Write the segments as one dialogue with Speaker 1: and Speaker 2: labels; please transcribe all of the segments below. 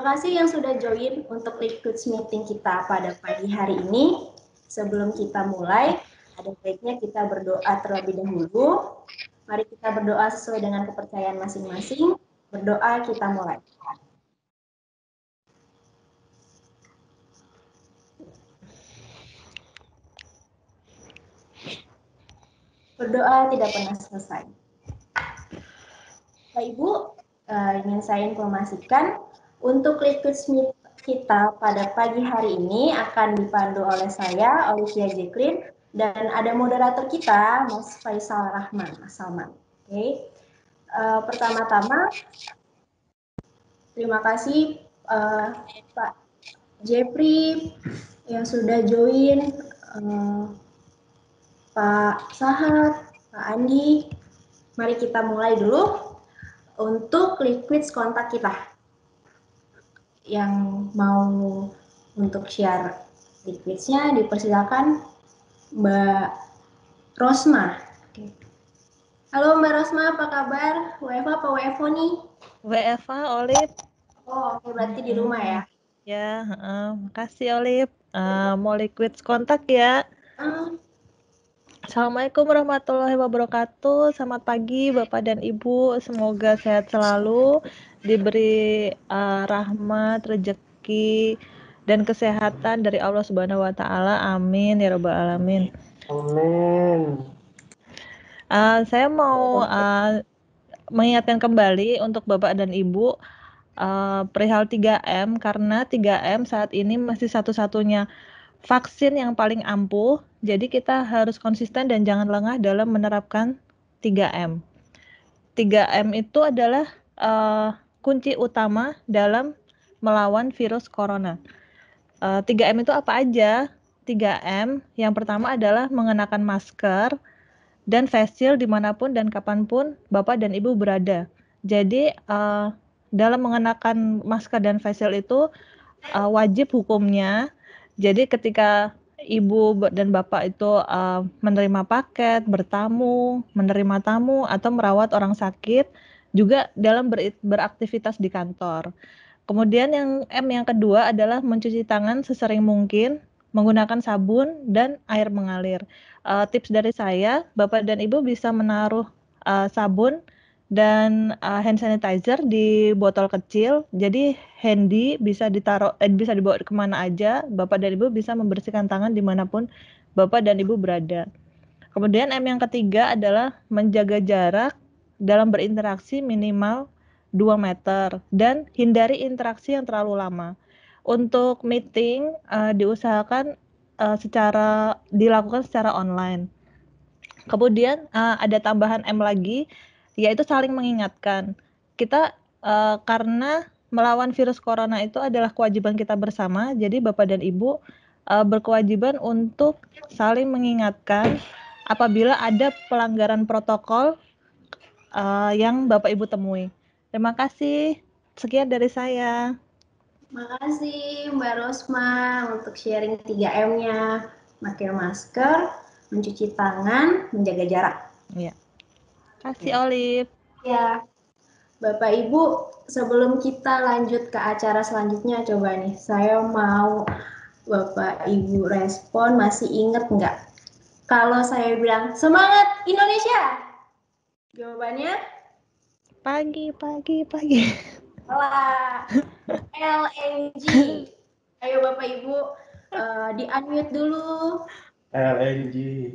Speaker 1: kasih yang sudah join untuk Liquids Meeting kita pada pagi hari ini. Sebelum kita mulai, ada baiknya kita berdoa terlebih dahulu. Mari kita berdoa sesuai dengan kepercayaan masing-masing. Berdoa, kita mulai. Berdoa tidak pernah selesai. Bapak Ibu, ingin saya informasikan untuk Liquids Meeting kita pada pagi hari ini akan dipandu oleh saya, Olivia Jacqueline, dan ada moderator kita, Mas Faisal Rahman, Mas Salman. Oke. Pertama-tama, terima kasih Pak Jeffrey yang sudah join, Pak Sahat, Pak Andi. Mari kita mulai dulu untuk Liquids kontak kita. Yang mau untuk share Liquids-nya dipersilakan Mbak Rosma. Oke. Halo Mbak Rosma, apa kabar? WFA apa WFO nih?
Speaker 2: WFA, Olip.
Speaker 1: Oh, oke, berarti di rumah ya?
Speaker 2: Ya, makasih Olip. Mau Liquids kontak ya. Assalamualaikum warahmatullahi wabarakatuh. Selamat pagi Bapak dan Ibu. Semoga sehat selalu, diberi rahmat, rezeki, dan kesehatan dari Allah Subhanahu wa Ta'ala. Amin ya Rabbal Alamin.
Speaker 3: Amin.
Speaker 2: Saya mau mengingatkan kembali untuk Bapak dan Ibu perihal 3M, karena 3M saat ini masih satu-satunya vaksin yang paling ampuh. Jadi kita harus konsisten dan jangan lengah dalam menerapkan 3M. 3M itu adalah kunci utama dalam melawan virus corona. 3M itu apa aja? 3M yang pertama adalah mengenakan masker dan face shield dimanapun dan kapanpun Bapak dan Ibu berada. Jadi dalam mengenakan masker dan face shield itu wajib hukumnya. Jadi ketika Ibu dan Bapak itu menerima paket, bertamu, menerima tamu, atau merawat orang sakit, juga dalam beraktivitas di kantor. Kemudian yang kedua adalah mencuci tangan sesering mungkin, menggunakan sabun dan air mengalir. Tips dari saya, Bapak dan Ibu bisa menaruh sabun dan hand sanitizer di botol kecil, jadi handy, bisa bisa dibawa kemana aja. Bapak dan Ibu bisa membersihkan tangan dimanapun Bapak dan Ibu berada. Kemudian yang ketiga adalah menjaga jarak dalam berinteraksi minimal 2 meter dan hindari interaksi yang terlalu lama. Untuk meeting diusahakan dilakukan secara online. Kemudian ada tambahan M lagi, yaitu saling mengingatkan. Kita karena melawan virus corona itu adalah kewajiban kita bersama, jadi Bapak dan Ibu berkewajiban untuk saling mengingatkan apabila ada pelanggaran protokol yang Bapak Ibu temui. Terima kasih. Sekian dari saya.
Speaker 1: Terima kasih Mbak Rosma untuk sharing 3M-nya. Pakai masker, mencuci tangan, menjaga jarak.
Speaker 2: Iya. Kasih Olive.
Speaker 1: Ya, Bapak Ibu, sebelum kita lanjut ke acara selanjutnya, coba nih, saya mau Bapak Ibu respon, masih inget nggak? Kalau saya bilang, semangat Indonesia! Jawabannya?
Speaker 2: Pagi.
Speaker 1: Salah. LNG. Ayo Bapak Ibu, di-unmute dulu.
Speaker 3: LNG.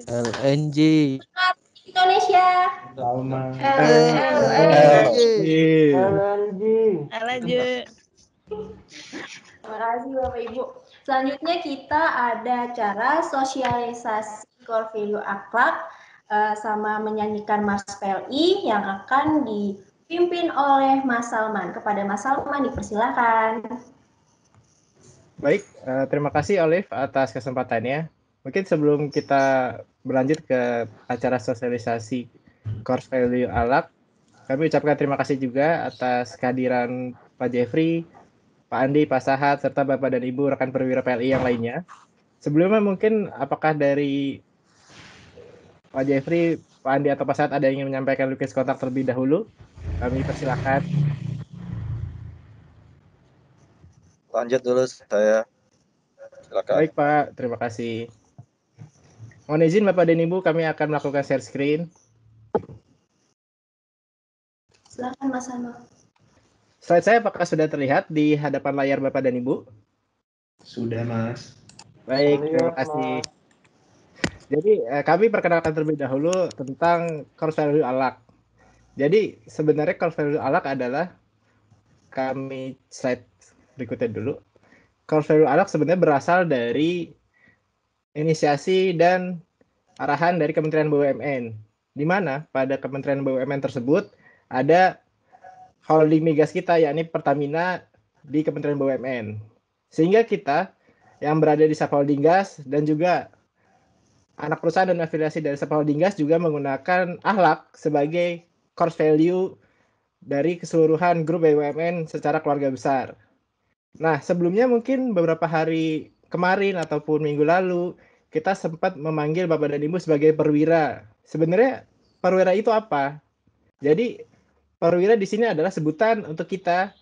Speaker 1: Semangat Indonesia.
Speaker 3: Selamat.
Speaker 2: LNG.
Speaker 1: Terima kasih Bapak Ibu. Selanjutnya kita ada cara sosialisasi core value akhlak sama menyanyikan Mas PLI yang akan dipimpin oleh Mas Salman. Kepada Mas Salman dipersilakan.
Speaker 3: Baik, terima kasih Olive atas kesempatannya. Mungkin sebelum kita berlanjut ke acara sosialisasi core value akhlak, kami ucapkan terima kasih juga atas kehadiran Pak Jeffrey, Pak Andi, Pak Sahat, serta Bapak dan Ibu rekan perwira PLI yang lainnya. Sebelumnya mungkin apakah dari Pak Jeffrey, Pak Andi, atau Pak Sahat ada yang ingin menyampaikan request kontak terlebih dahulu? Kami persilakan.
Speaker 4: lanjut dulu saya. Silakan.
Speaker 3: Baik Pak, terima kasih. Mohon izin Bapak dan Ibu, kami akan melakukan share screen.
Speaker 1: Silakan Mas Hano.
Speaker 3: Slide saya apakah sudah terlihat di hadapan layar Bapak dan Ibu?
Speaker 5: Sudah, Mas.
Speaker 3: Baik, terima kasih. Jadi kami perkenalkan terlebih dahulu tentang core value ALAK. Jadi sebenarnya core value ALAK adalah, kami slide berikutnya dulu. Core value ALAK sebenarnya berasal dari inisiasi dan arahan dari Kementerian BUMN, di mana pada Kementerian BUMN tersebut ada holding migas kita, yakni Pertamina di Kementerian BUMN. Sehingga kita yang berada di subholding gas dan juga anak perusahaan dan afiliasi dari subholding gas juga menggunakan AHLAK sebagai core value dari keseluruhan grup BUMN secara keluarga besar. Nah, sebelumnya mungkin beberapa hari kemarin ataupun minggu lalu kita sempat memanggil Bapak dan Ibu sebagai perwira. Sebenarnya perwira itu apa? Jadi perwira di sini adalah sebutan untuk kita,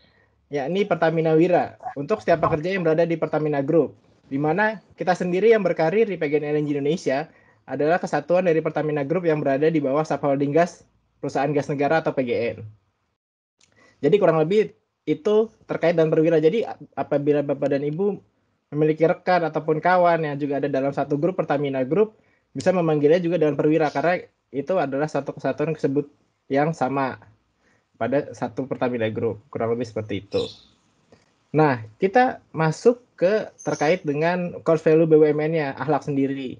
Speaker 3: yakni Pertamina Wira, untuk setiap pekerja yang berada di Pertamina Group, di mana kita sendiri yang berkarir di PGN LNG Indonesia adalah kesatuan dari Pertamina Group yang berada di bawah subholding gas perusahaan gas negara atau PGN. Jadi kurang lebih itu terkait dengan perwira. Jadi apabila Bapak dan Ibu memiliki rekan ataupun kawan yang juga ada dalam satu grup Pertamina Group, bisa memanggilnya juga dengan perwira karena itu adalah satu kesatuan tersebut yang sama pada satu Pertamina Group, kurang lebih seperti itu. Nah, kita masuk ke terkait dengan core value BUMN-nya, AHLAK sendiri.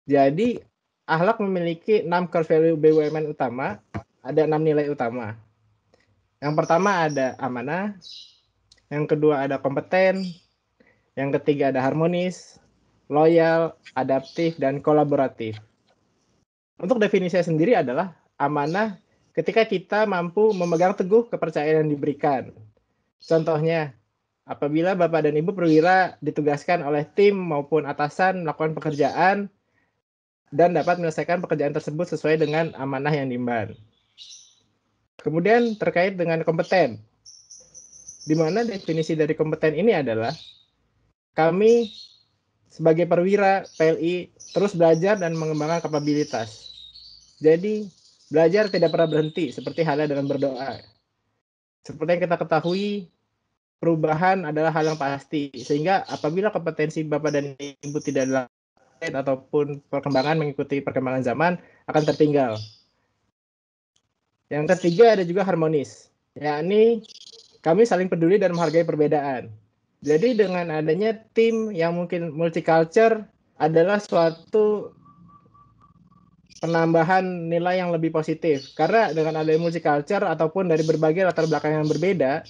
Speaker 3: Jadi, AHLAK memiliki 6 core value BUMN utama, ada 6 nilai utama. Yang pertama ada amanah, yang kedua ada kompeten, yang ketiga ada harmonis, loyal, adaptif, dan kolaboratif. Untuk definisinya sendiri adalah amanah ketika kita mampu memegang teguh kepercayaan yang diberikan. Contohnya, apabila Bapak dan Ibu perwira ditugaskan oleh tim maupun atasan melakukan pekerjaan dan dapat menyelesaikan pekerjaan tersebut sesuai dengan amanah yang diemban. Kemudian terkait dengan kompeten, di mana definisi dari kompeten ini adalah kami sebagai perwira PLI terus belajar dan mengembangkan kapabilitas. Jadi belajar tidak pernah berhenti, seperti halnya dengan berdoa. Seperti yang kita ketahui, perubahan adalah hal yang pasti, sehingga apabila kompetensi Bapak dan Ibu tidak dilakukan ataupun perkembangan mengikuti perkembangan zaman akan tertinggal. Yang ketiga ada juga harmonis, yakni kami saling peduli dan menghargai perbedaan. Jadi dengan adanya tim yang mungkin multicultural adalah suatu penambahan nilai yang lebih positif. Karena dengan adanya multicultural ataupun dari berbagai latar belakang yang berbeda,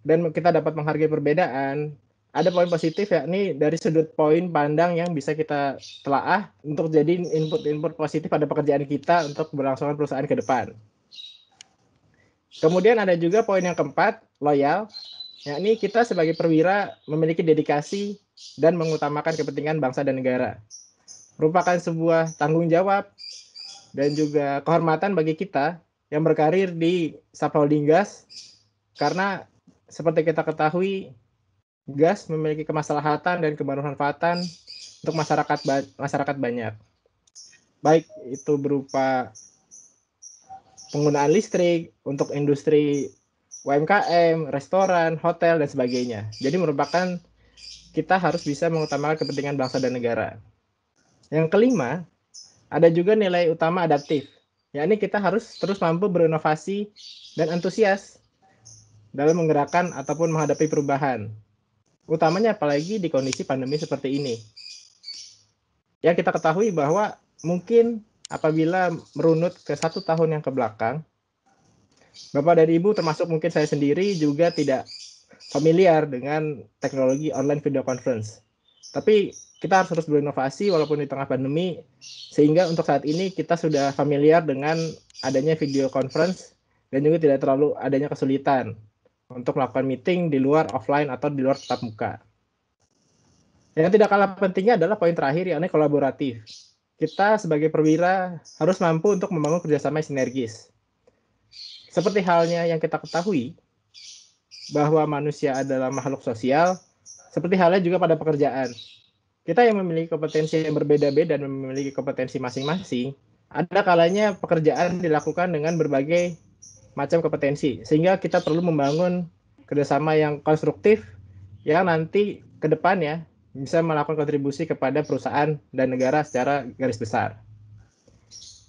Speaker 3: dan kita dapat menghargai perbedaan, ada poin positif yakni dari sudut poin pandang yang bisa kita telaah untuk jadi input-input positif pada pekerjaan kita untuk berlangsungan perusahaan ke depan. Kemudian ada juga poin yang keempat, loyal, yakni kita sebagai perwira memiliki dedikasi dan mengutamakan kepentingan bangsa dan negara. Merupakan sebuah tanggung jawab dan juga kehormatan bagi kita yang berkarir di subholding gas, karena seperti kita ketahui, gas memiliki kemaslahatan dan kebermanfaatan untuk masyarakat banyak. Baik itu berupa penggunaan listrik untuk industri UMKM, restoran, hotel, dan sebagainya. Jadi merupakan kita harus bisa mengutamakan kepentingan bangsa dan negara. Yang kelima, ada juga nilai utama adaptif, yakni kita harus terus mampu berinovasi dan antusias dalam menggerakkan ataupun menghadapi perubahan. Utamanya apalagi di kondisi pandemi seperti ini. Yang kita ketahui bahwa mungkin apabila merunut ke 1 tahun yang kebelakang, Bapak dan Ibu termasuk mungkin saya sendiri juga tidak familiar dengan teknologi online video conference. Tapi kita harus terus berinovasi walaupun di tengah pandemi, sehingga untuk saat ini kita sudah familiar dengan adanya video conference dan juga tidak terlalu adanya kesulitan untuk melakukan meeting di luar offline atau di luar tatap muka. Yang tidak kalah pentingnya adalah poin terakhir, yakni kolaboratif. Kita sebagai perwira harus mampu untuk membangun kerjasama sinergis. Seperti halnya yang kita ketahui, bahwa manusia adalah makhluk sosial, seperti halnya juga pada pekerjaan. Kita yang memiliki kompetensi yang berbeda-beda dan memiliki kompetensi masing-masing, ada kalanya pekerjaan dilakukan dengan berbagai macam kompetensi, sehingga kita perlu membangun kerjasama yang konstruktif yang nanti ke depannya bisa melakukan kontribusi kepada perusahaan dan negara secara garis besar.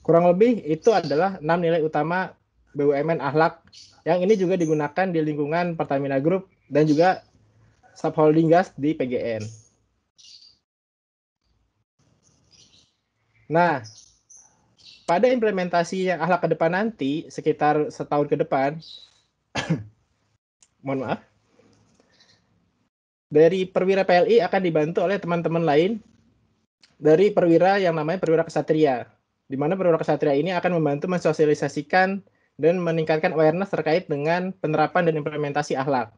Speaker 3: Kurang lebih itu adalah 6 nilai utama BUMN Akhlak yang ini juga digunakan di lingkungan Pertamina Group dan juga subholding gas di PGN. Nah, pada implementasi yang akhlak ke depan nanti, sekitar setahun ke depan, mohon maaf, dari perwira PLI akan dibantu oleh teman-teman lain dari perwira yang namanya perwira kesatria, di mana perwira kesatria ini akan membantu mensosialisasikan dan meningkatkan awareness terkait dengan penerapan dan implementasi akhlak.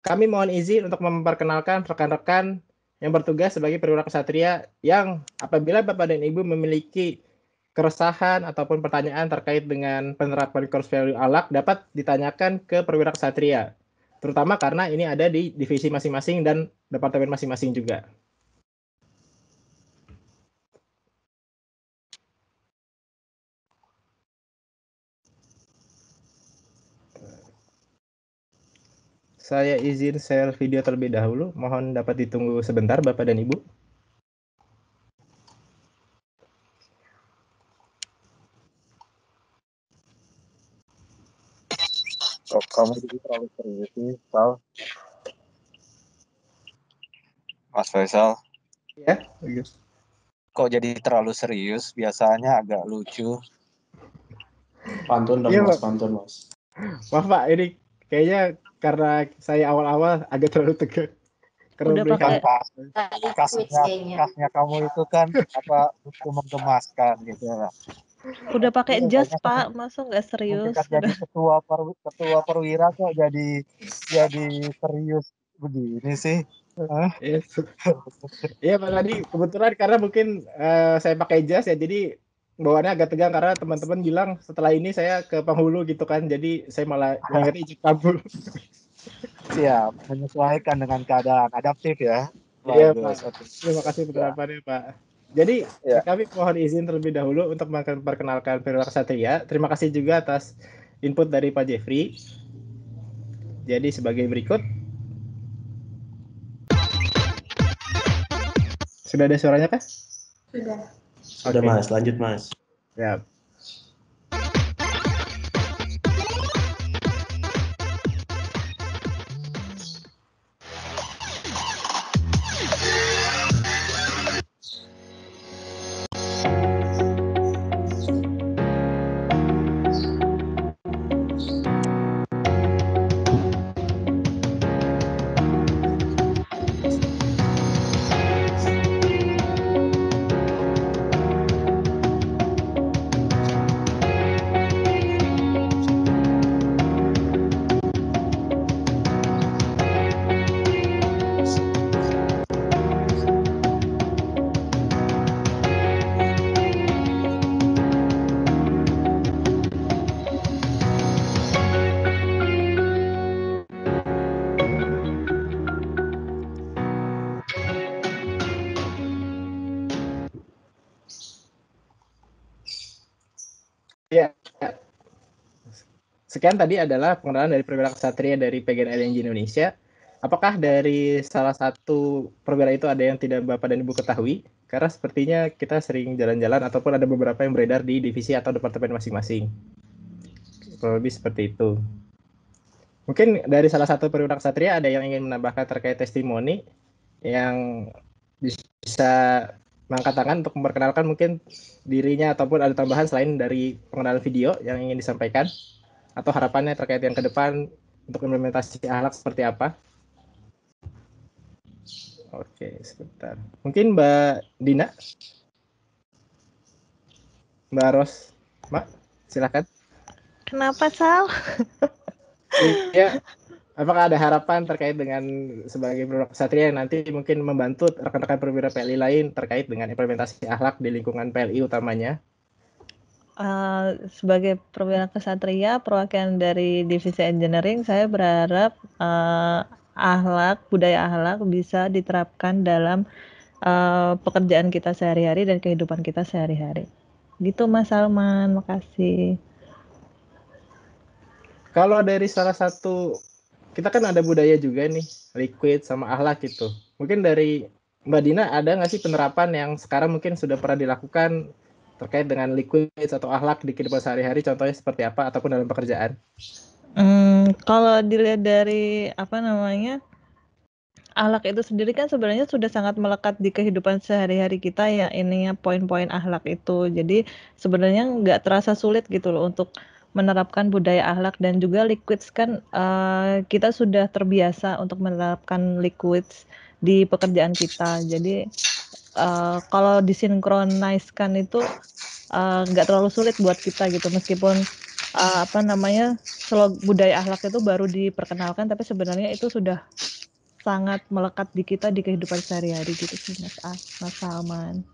Speaker 3: Kami mohon izin untuk memperkenalkan rekan-rekan yang bertugas sebagai perwira kesatria yang apabila Bapak dan Ibu memiliki keresahan ataupun pertanyaan terkait dengan penerapan core value akhlak dapat ditanyakan ke perwira kesatria. Terutama karena ini ada di divisi masing-masing dan departemen masing-masing juga. Saya izin share video terlebih dahulu. Mohon dapat ditunggu sebentar Bapak dan Ibu.
Speaker 4: Kok kamu jadi terlalu serius sih, Sal? Mas Faisal,
Speaker 3: Ya, bagus.
Speaker 4: kok jadi terlalu serius? Biasanya agak lucu.
Speaker 5: Pantun dong,
Speaker 3: Iya,
Speaker 5: Mas.
Speaker 3: Pak.
Speaker 5: Pantun, Mas.
Speaker 3: Maaf Pak, ini kayaknya karena saya awal-awal agak terlalu tegang.
Speaker 2: Udah pakai
Speaker 4: Kasnya kamu itu kan apa itu menggemaskan gitu lah.
Speaker 2: udah pakai
Speaker 4: Ini
Speaker 2: jas,
Speaker 4: kayaknya
Speaker 2: Pak. Masa nggak serius?
Speaker 4: mendekat jadi ketua perwira kok jadi serius begini sih. Hah?
Speaker 3: Iya Pak, tadi kebetulan karena mungkin saya pakai jas ya, jadi bawaannya agak tegang karena teman-teman bilang setelah ini saya ke penghulu gitu kan, jadi saya malah ingat izin kabul.
Speaker 4: Siap, menyesuaikan dengan keadaan, adaptif ya.
Speaker 3: Iya
Speaker 4: Bagus.
Speaker 3: Pak,
Speaker 4: Oke.
Speaker 3: terima kasih
Speaker 4: Ya.
Speaker 3: penerapannya Pak. Jadi
Speaker 4: Ya.
Speaker 3: kami mohon izin terlebih dahulu untuk memperkenalkan Perwira Kesatria. Terima kasih juga atas input dari Pak Jeffrey. Jadi sebagai berikut. Sudah ada suaranya kah?
Speaker 1: Sudah.
Speaker 5: Sudah,
Speaker 3: Oke.
Speaker 5: Mas. Lanjut, Mas.
Speaker 3: Ya. Ya. Sekian tadi adalah pengenalan dari perwira kesatria dari PGN LNG Indonesia. Apakah dari salah satu perwira itu ada yang tidak Bapak dan Ibu ketahui? Karena sepertinya kita sering jalan-jalan ataupun ada beberapa yang beredar di divisi atau departemen masing-masing. Kurang lebih seperti itu. Mungkin dari salah satu perwira kesatria ada yang ingin menambahkan terkait testimoni yang bisa mengangkat tangan untuk memperkenalkan mungkin dirinya ataupun ada tambahan selain dari pengenalan video yang ingin disampaikan atau harapannya terkait yang ke depan untuk implementasi akhlak seperti apa? Oke, sebentar. Mungkin Mbak Dina? Mbak Ros? Mbak, silakan.
Speaker 2: Kenapa, Sal?
Speaker 3: Iya, apakah ada harapan terkait dengan sebagai perwira kesatria yang nanti mungkin membantu rekan-rekan perwira PLI lain terkait dengan implementasi akhlak di lingkungan PLI utamanya?
Speaker 2: Sebagai perwira kesatria, perwakilan dari divisi engineering, saya berharap budaya akhlak bisa diterapkan dalam pekerjaan kita sehari-hari dan kehidupan kita sehari-hari. Gitu Mas Salman, makasih.
Speaker 3: Kalau dari salah satu, kita kan ada budaya juga nih, liquid sama akhlak gitu. Mungkin dari Mbak Dina ada nggak sih penerapan yang sekarang mungkin sudah pernah dilakukan terkait dengan liquid atau akhlak di kehidupan sehari-hari, contohnya seperti apa ataupun dalam pekerjaan?
Speaker 2: Kalau dilihat dari akhlak itu sendiri kan sebenarnya sudah sangat melekat di kehidupan sehari-hari kita ya, ininya poin-poin akhlak itu. Jadi sebenarnya nggak terasa sulit gitu loh untuk menerapkan budaya akhlak, dan juga liquids kan kita sudah terbiasa untuk menerapkan liquids di pekerjaan kita. Jadi kalau disinkroniskan itu nggak terlalu sulit buat kita gitu, meskipun budaya akhlak itu baru diperkenalkan, tapi sebenarnya itu sudah sangat melekat di kita di kehidupan sehari-hari gitu sih Mas Salman.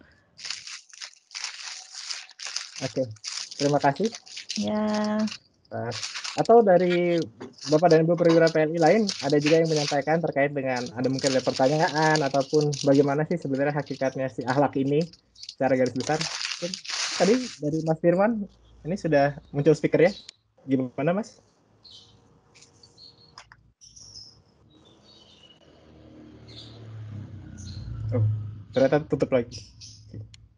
Speaker 3: Oke, terima kasih.
Speaker 2: Ya.
Speaker 3: Atau dari Bapak dan Ibu perwira PLI lain ada juga yang menyampaikan terkait dengan mungkin ada pertanyaan ataupun bagaimana sih sebenarnya hakikatnya si akhlak ini secara garis besar. Tadi dari Mas Firman ini sudah muncul speaker ya. Gimana Mas? Oh, ternyata tutup lagi.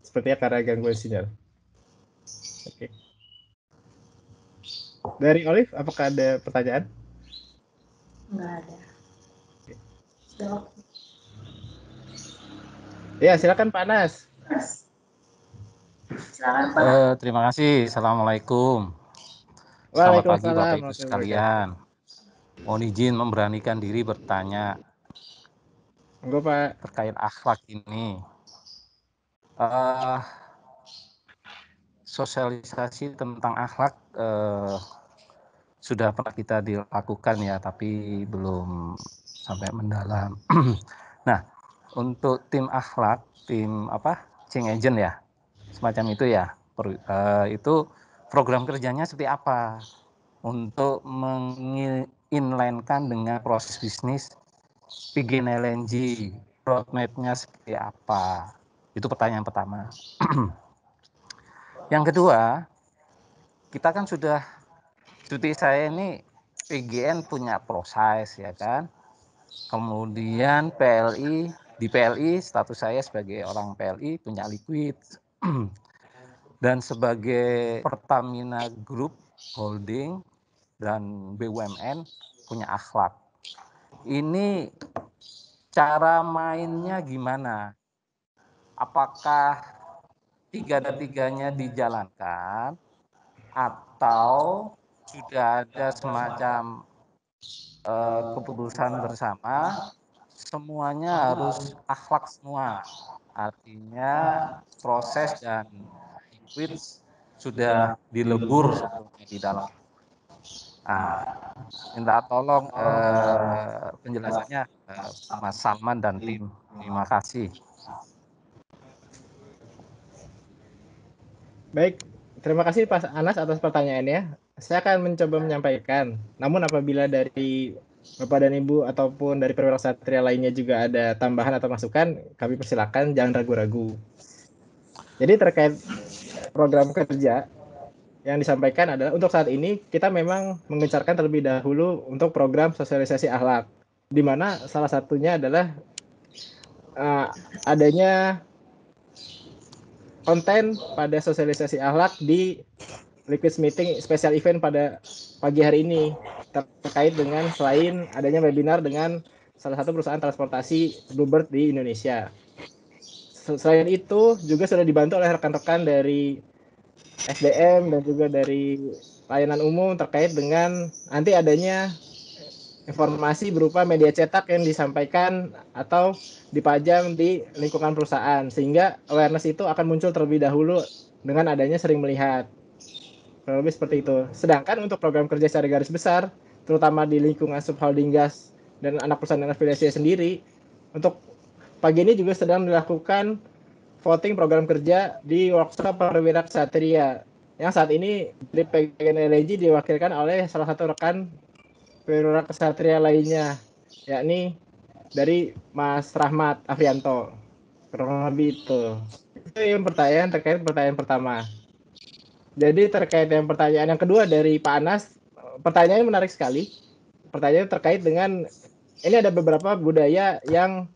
Speaker 3: Sepertinya karena gangguan sinyal. Oke. Dari Olive, apakah ada pertanyaan?
Speaker 1: Nggak ada. Sudah oke.
Speaker 3: Ya, silakan Pak Nas.
Speaker 1: Silakan Pak.
Speaker 6: Terima kasih. Assalamualaikum. Selamat pagi
Speaker 3: Waalaikumsalam.
Speaker 6: Bapak Ibu sekalian. Mohon izin memberanikan diri bertanya
Speaker 3: Enggak Pak.
Speaker 6: terkait akhlak ini. Sosialisasi tentang akhlak sudah pernah kita dilakukan ya, tapi belum sampai mendalam. Nah, untuk tim akhlak, tim change agent ya, semacam itu ya, itu program kerjanya seperti apa untuk menginlinekan dengan proses bisnis PGN LNG, roadmap-nya seperti apa? Itu pertanyaan pertama. Yang kedua, kita kan sudah, cuti saya ini PGN punya proses ya kan, kemudian di PLI status saya sebagai orang PLI punya liquid, dan sebagai Pertamina Group Holding dan BUMN punya akhlak. Ini cara mainnya gimana? Apakah tiga-tiganya dijalankan atau sudah ada semacam keputusan bersama semuanya harus akhlak semua? Artinya proses dan liquid sudah dilebur sebelumnya di dalam. Minta tolong penjelasannya Mas Salman dan tim. Terima kasih.
Speaker 3: Baik, terima kasih Pak Anas atas pertanyaannya. Saya akan mencoba menyampaikan. Namun apabila dari Bapak dan Ibu ataupun dari perwira satria lainnya juga ada tambahan atau masukan, kami persilakan, jangan ragu-ragu. Jadi terkait program kerja yang disampaikan adalah untuk saat ini kita memang mengencarkan terlebih dahulu untuk program sosialisasi akhlak, di mana salah satunya adalah adanya konten pada sosialisasi akhlak di Liquids Meeting special event pada pagi hari ini, terkait dengan selain adanya webinar dengan salah satu perusahaan transportasi Bluebird di Indonesia. Selain itu juga sudah dibantu oleh rekan-rekan dari SDM dan juga dari layanan umum terkait dengan nanti adanya informasi berupa media cetak yang disampaikan atau dipajang di lingkungan perusahaan, sehingga awareness itu akan muncul terlebih dahulu dengan adanya sering melihat. Lebih seperti itu. Sedangkan untuk program kerja secara garis besar, terutama di lingkungan subholding gas dan anak perusahaan dan afiliasi sendiri, untuk pagi ini juga sedang dilakukan voting program kerja di workshop perwira ksatria yang saat ini di PGN LNG diwakilkan oleh salah satu rekan perwira kesatria lainnya, yakni dari Mas Rahmat Afrianto. Kurang lebih itu. Itu yang terkait pertanyaan pertama. Jadi terkait yang pertanyaan yang kedua dari Pak Anas, pertanyaannya menarik sekali. Pertanyaan terkait dengan ini ada beberapa budaya yang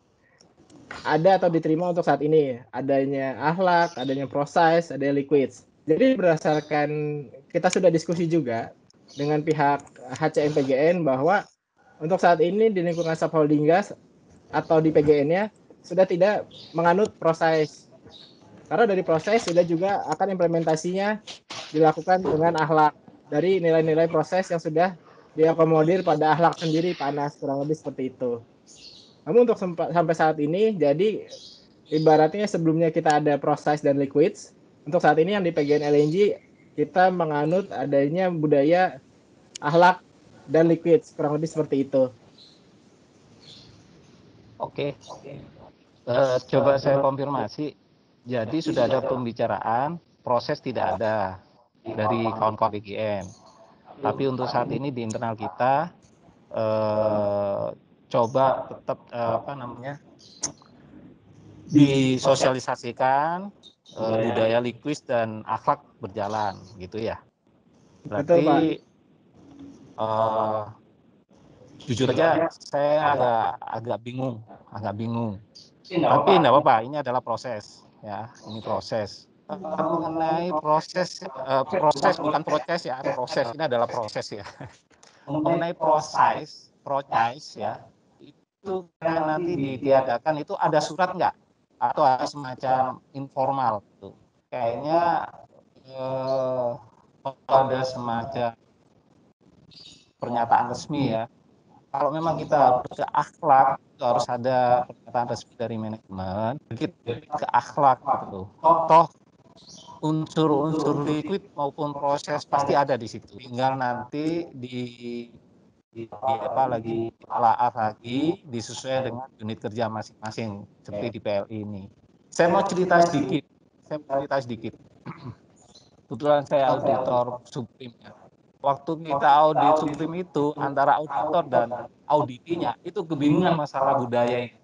Speaker 3: ada atau diterima untuk saat ini. Adanya akhlak, adanya proses, ada liquids. Jadi berdasarkan kita sudah diskusi juga dengan pihak HCMPGN bahwa untuk saat ini di lingkungan subholding gas atau di PGN-nya sudah tidak menganut proses. Karena dari proses sudah juga akan implementasinya dilakukan dengan akhlak dari nilai-nilai proses yang sudah diakomodir pada akhlak sendiri, Pak Anas, kurang lebih seperti itu. Namun untuk sampai saat ini, jadi ibaratnya sebelumnya kita ada proses dan liquids, untuk saat ini yang di PGN LNG kita menganut adanya budaya akhlak dan liquids, kurang lebih seperti itu.
Speaker 6: Oke. Coba saya konfirmasi. Jadi sudah ada pembicaraan, proses tidak ada dari kawan-kawan PGN. Tapi untuk saat ini di internal kita coba tetap disosialisasikan budaya liquid dan akhlak berjalan gitu ya. Berarti jujur aja saya agak bingung. Tapi enggak apa-apa, ini adalah proses ya, ini proses. Mengenai proses bukan proses ya, proses ini adalah proses ya. Mengenai proses ya, itu kan nanti ditiadakan itu ada surat nggak? Atau ada semacam informal gitu. Kayaknya ada semacam pernyataan resmi ya. Kalau memang kita ke akhlak, itu harus ada pernyataan resmi dari manajemen. Kita ke akhlak gitu. Toh unsur-unsur liquid maupun proses pasti ada di situ. Tinggal nanti ditelaah lagi disesuaikan dengan unit kerja masing-masing seperti di PLI ini. Saya mau cerita sedikit. Kebetulan saya auditor Supreme ya. Waktu kita audit Supreme itu antara auditor dan auditinya itu kebingungan masalah budaya ini.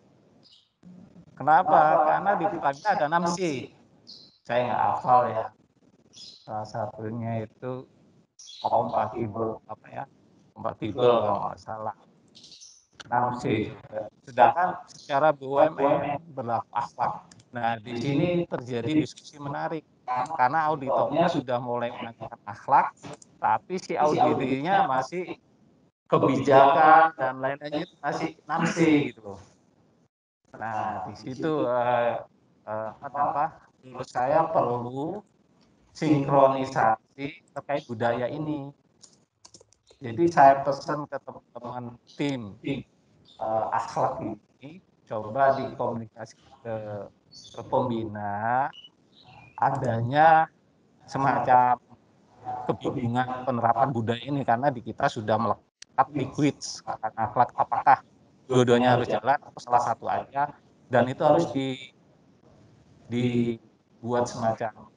Speaker 6: Kenapa? Karena di depannya ada 6C. Saya nggak hafal ya. Salah satunya itu kompatibel kalau nggak salah. 6C. Sedangkan secara BUMN berlaku akhlak. Nah, di sini terjadi diskusi menarik karena auditornya sudah mulai menanyakan akhlak, tapi si auditornya masih kebijakan dan lain-lainnya itu masih 6C gitu loh. Nah, di situ menurut saya perlu sinkronisasi terkait budaya ini. Jadi saya pesan ke teman-teman tim akhlak ini, coba dikomunikasikan ke pembina adanya semacam kebingungan penerapan budaya ini karena di kita sudah melekat liquid akhlak, apakah dua-duanya harus jalan atau salah satu aja, dan itu harus dibuat semacam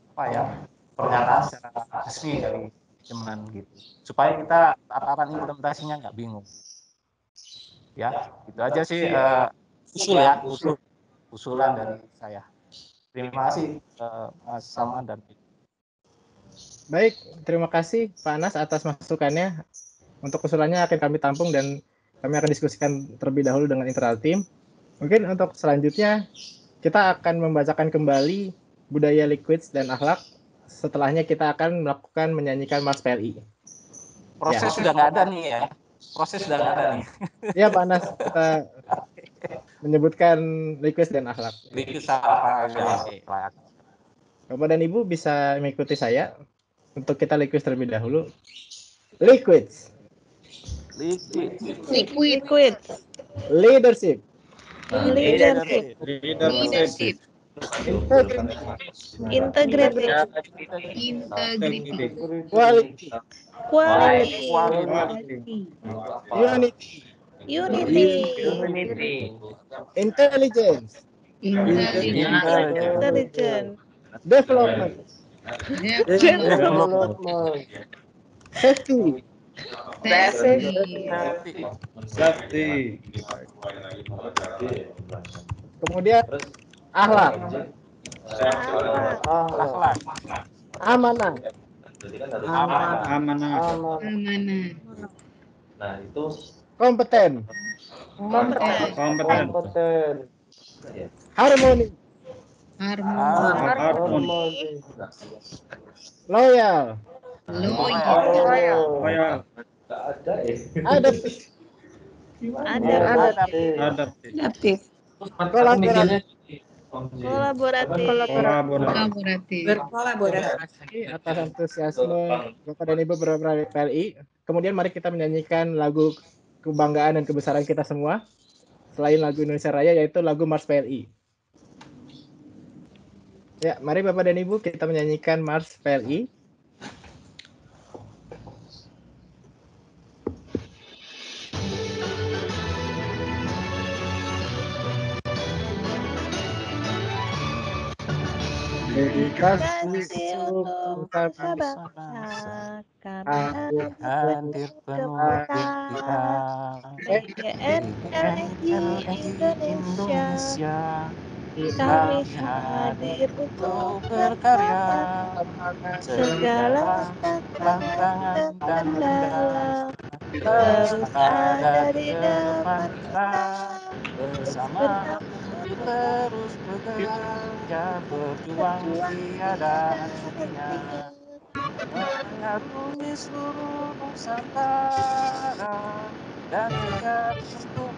Speaker 6: pernyataan secara resmi dari manajemen gitu, supaya kita tataran implementasinya nggak bingung. Ya, itu aja sih usulan dari saya. Terima kasih Mas Salman dan
Speaker 3: Baik, terima kasih Pak Anas atas masukannya. Untuk usulannya akan kami tampung dan kami akan diskusikan terlebih dahulu dengan internal tim. Mungkin untuk selanjutnya kita akan membacakan kembali budaya liquids dan akhlak. Setelahnya kita akan melakukan menyanyikan Mars PLI.
Speaker 6: Proses sudah nggak ada nih ya. Iya
Speaker 3: Pak Anas, kita menyebutkan liquids dan akhlak.
Speaker 6: Liquids apa?
Speaker 3: Bapak dan Ibu bisa mengikuti saya. Untuk kita liquids terlebih dahulu. Liquids. Leadership. Integrity. Quality. Unity. Intelligence. Development.
Speaker 4: Development. Safety.
Speaker 3: Safety. Kemudian akhlak,
Speaker 6: Akhlak.
Speaker 3: amanah,
Speaker 4: Amanah.
Speaker 3: kompeten,
Speaker 4: Kompeten.
Speaker 3: harmoni,
Speaker 4: Harmoni.
Speaker 3: loyal,
Speaker 4: Loyal.
Speaker 3: adaptif,
Speaker 4: Adaptif.
Speaker 2: Adaptif.
Speaker 3: kolaboratif.
Speaker 2: Kolaboratif.
Speaker 3: Berkolaborasi atas antusiasme Bapak dan Ibu beberapa PLI. Kemudian mari kita menyanyikan lagu kebanggaan dan kebesaran kita semua. Selain lagu Indonesia Raya yaitu lagu Mars PLI. Ya, mari Bapak dan Ibu kita menyanyikan Mars PLI.
Speaker 2: Dedikasi untuk bangsa, kami
Speaker 6: hadir penuh gembira.
Speaker 2: PGN LNG Indonesia. Kami hadir untuk
Speaker 6: berkarya,
Speaker 2: segala tantangan dan kendala terus ada di depan kita.
Speaker 6: bersama terus bekerja, berjuang tiada hentinya, mengarungi seluruh Nusantara dan tiga bentuk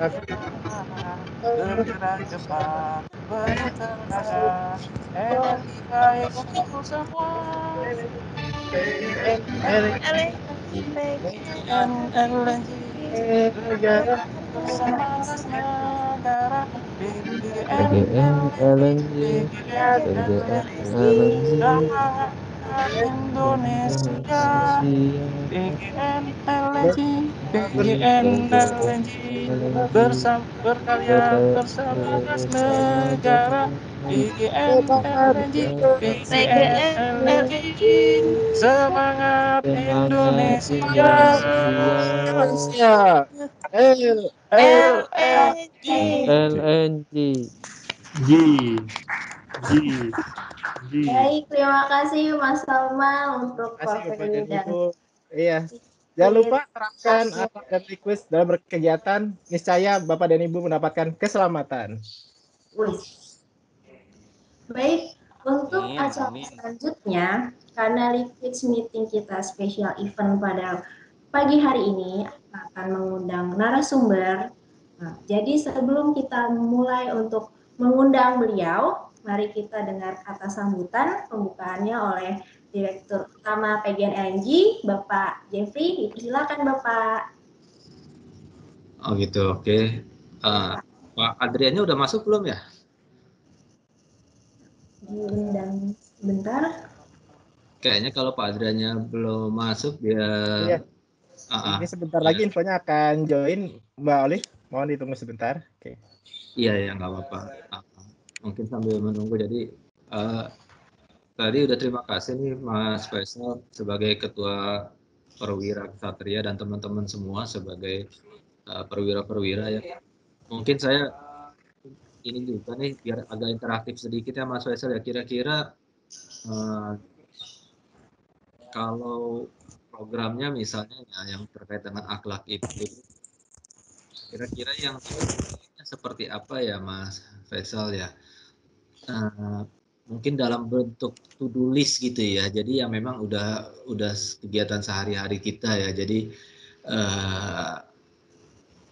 Speaker 6: dunia, bergerak cepat, penuh tenaga, energi baik untuk semua. PGN LNG semangat negara, PGN LNG, semangat Indonesia, PGN LNG, PGN LNG, berkarya bersemangat negara, PGN LNG, PGN LNG, semangat Indonesia.
Speaker 5: LNG.
Speaker 1: Baik, terima kasih Mas Salma untuk
Speaker 3: Terima kasih Bapak dan
Speaker 1: portfolio dan
Speaker 3: Ibu. Iya. Jangan lupa terapkan akhlak dan request dalam berkegiatan. Niscaya Bapak dan Ibu mendapatkan keselamatan.
Speaker 1: Wis. Baik, untuk acara selanjutnya, karena Liquids meeting kita special event pada pagi hari ini akan mengundang narasumber. Nah, jadi sebelum kita mulai untuk mengundang beliau, mari kita dengar kata sambutan pembukaannya oleh Direktur Utama PGN LNG, Bapak Jeffrey. Silakan Bapak.
Speaker 7: Oh gitu, oke. Pak Adriannya udah masuk belum ya?
Speaker 1: Diundang sebentar.
Speaker 7: Kayaknya kalau Pak Adriannya belum masuk, dia...
Speaker 3: Iya. Ini sebentar lagi infonya akan join Mbak Olive. Mohon ditunggu sebentar. Oke.
Speaker 7: Iya, ya nggak apa-apa. Mungkin sambil menunggu. Jadi tadi udah terima kasih nih Mas Faisal sebagai Ketua Perwira Ksatria dan teman-teman semua sebagai perwira-perwira ya. Mungkin saya ini juga nih biar agak interaktif sedikit ya Mas Faisal ya. Kira-kira kalau programnya misalnya ya, yang terkait dengan akhlak itu, kira-kira yang seperti apa ya Mas Faisal ya? Mungkin dalam bentuk to-do list gitu ya. Jadi yang memang udah kegiatan sehari-hari kita ya. Jadi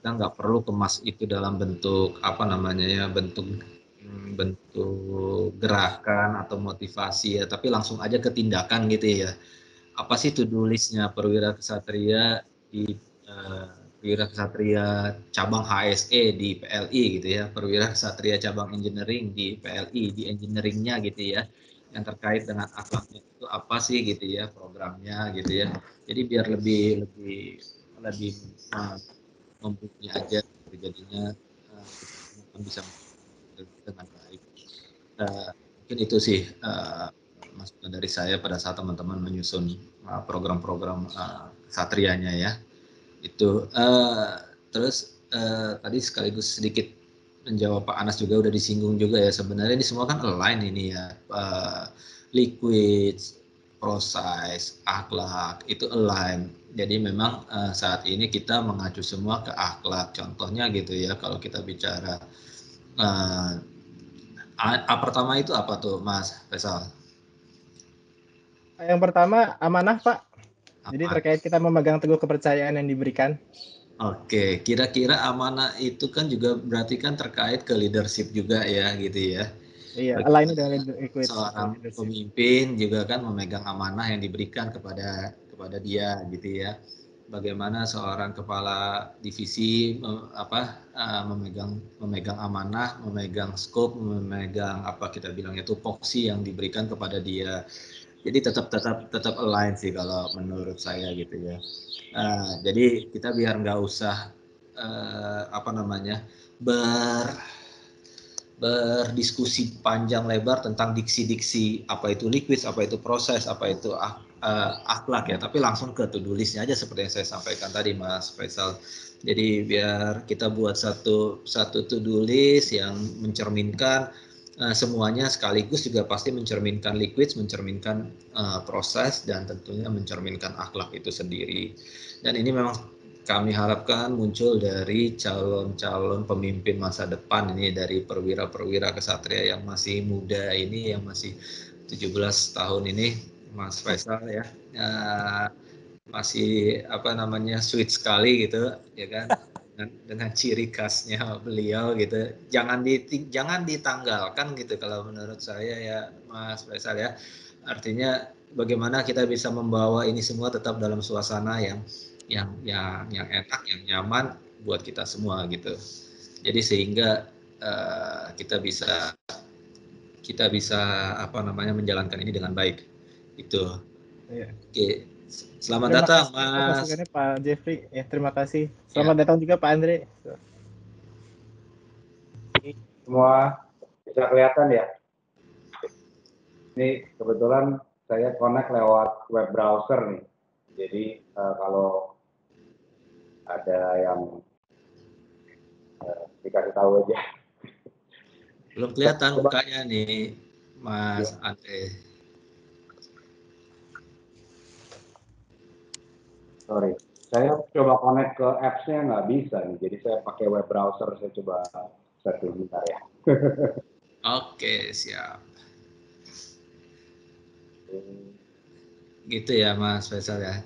Speaker 7: kita nggak perlu kemas itu dalam bentuk apa namanya ya, bentuk gerakan atau motivasi ya, tapi langsung aja ke tindakan gitu ya. Apa sih to-do list-nya perwira ksatria di perwira ksatria cabang HSE di PLI gitu ya, perwira ksatria cabang engineering di PLI, di engineeringnya gitu ya, yang terkait dengan akhlaknya itu apa sih gitu ya, programnya gitu ya. Jadi biar lebih membuatnya aja, jadinya kita bisa dengan baik. Mungkin itu sih masukan dari saya pada saat teman-teman menyusun program-program Satrianya ya. Itu terus tadi sekaligus sedikit menjawab Pak Anas juga udah disinggung juga ya, sebenarnya ini semua kan align ini ya, liquid, proses, akhlak itu align. Jadi memang saat ini kita mengacu semua ke akhlak. Contohnya gitu ya, kalau kita bicara pertama itu apa tuh Mas Faisal?
Speaker 3: Yang pertama amanah Pak. Jadi terkait kita memegang teguh kepercayaan yang diberikan.
Speaker 7: Oke, kira-kira amanah itu kan juga berarti kan terkait ke leadership juga ya gitu ya.
Speaker 3: Iya, align dengan liquid.
Speaker 7: Seorang pemimpin juga kan memegang amanah yang diberikan kepada dia gitu ya. Bagaimana seorang kepala divisi memegang amanah, memegang scope, memegang apa kita bilangnya tupoksi yang diberikan kepada dia. Jadi tetap align sih kalau menurut saya gitu ya. Jadi kita biar nggak usah berdiskusi panjang lebar tentang diksi-diksi apa itu liquid, apa itu proses, apa itu akhlak ya, tapi langsung ke to-do list-nya aja seperti yang saya sampaikan tadi Mas Faisal. Jadi biar kita buat satu to-do list yang mencerminkan semuanya, sekaligus juga pasti mencerminkan liquid, mencerminkan proses, dan tentunya mencerminkan akhlak itu sendiri. Dan ini memang kami harapkan muncul dari calon-calon pemimpin masa depan ini, dari perwira-perwira kesatria yang masih muda ini, yang masih 17 tahun ini, Mas Faisal ya, masih sweet sekali gitu ya kan, dengan ciri khasnya beliau gitu. Jangan ditanggalkan gitu kalau menurut saya ya Mas Faisal ya. Artinya bagaimana kita bisa membawa ini semua tetap dalam suasana yang enak, yang nyaman buat kita semua gitu. Jadi sehingga kita bisa menjalankan ini dengan baik. Itu.
Speaker 3: Iya.
Speaker 7: Oke. Selamat datang Mas.
Speaker 3: Masukannya Pak Jeffrey. Ya, terima kasih. Selamat datang juga Pak Andre.
Speaker 8: Semua bisa kelihatan ya. Ini kebetulan saya connect lewat web browser nih. Jadi kalau ada yang dikasih tahu aja.
Speaker 7: Belum kelihatan mukanya nih Mas Andre.
Speaker 8: Sorry, saya coba connect ke apps-nya nggak bisa nih. Jadi saya pakai web browser, saya coba setting bentar ya.
Speaker 7: Oke, siap. Gitu ya Mas Faisal ya.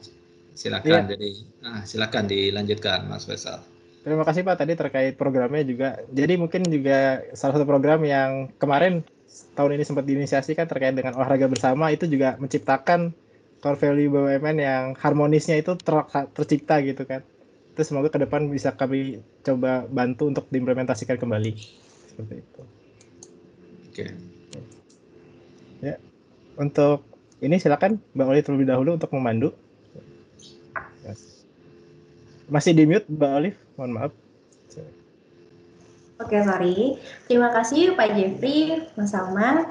Speaker 7: Silakan. Jadi silakan dilanjutkan Mas Faisal.
Speaker 3: Terima kasih Pak tadi terkait programnya juga. Jadi mungkin juga salah satu program yang kemarin tahun ini sempat diinisiasikan terkait dengan olahraga bersama, itu juga menciptakan core value BUMN yang harmonisnya itu tercipta gitu kan. Itu semoga ke depan bisa kami coba bantu untuk diimplementasikan kembali. Seperti itu.
Speaker 7: Oke.
Speaker 3: Ya. Untuk ini silakan Mbak Oli terlebih dahulu untuk memandu. Masih di mute Mbak Olive, mohon maaf.
Speaker 1: Oke, sorry. Terima kasih Pak Jeffrey, Mas Salman.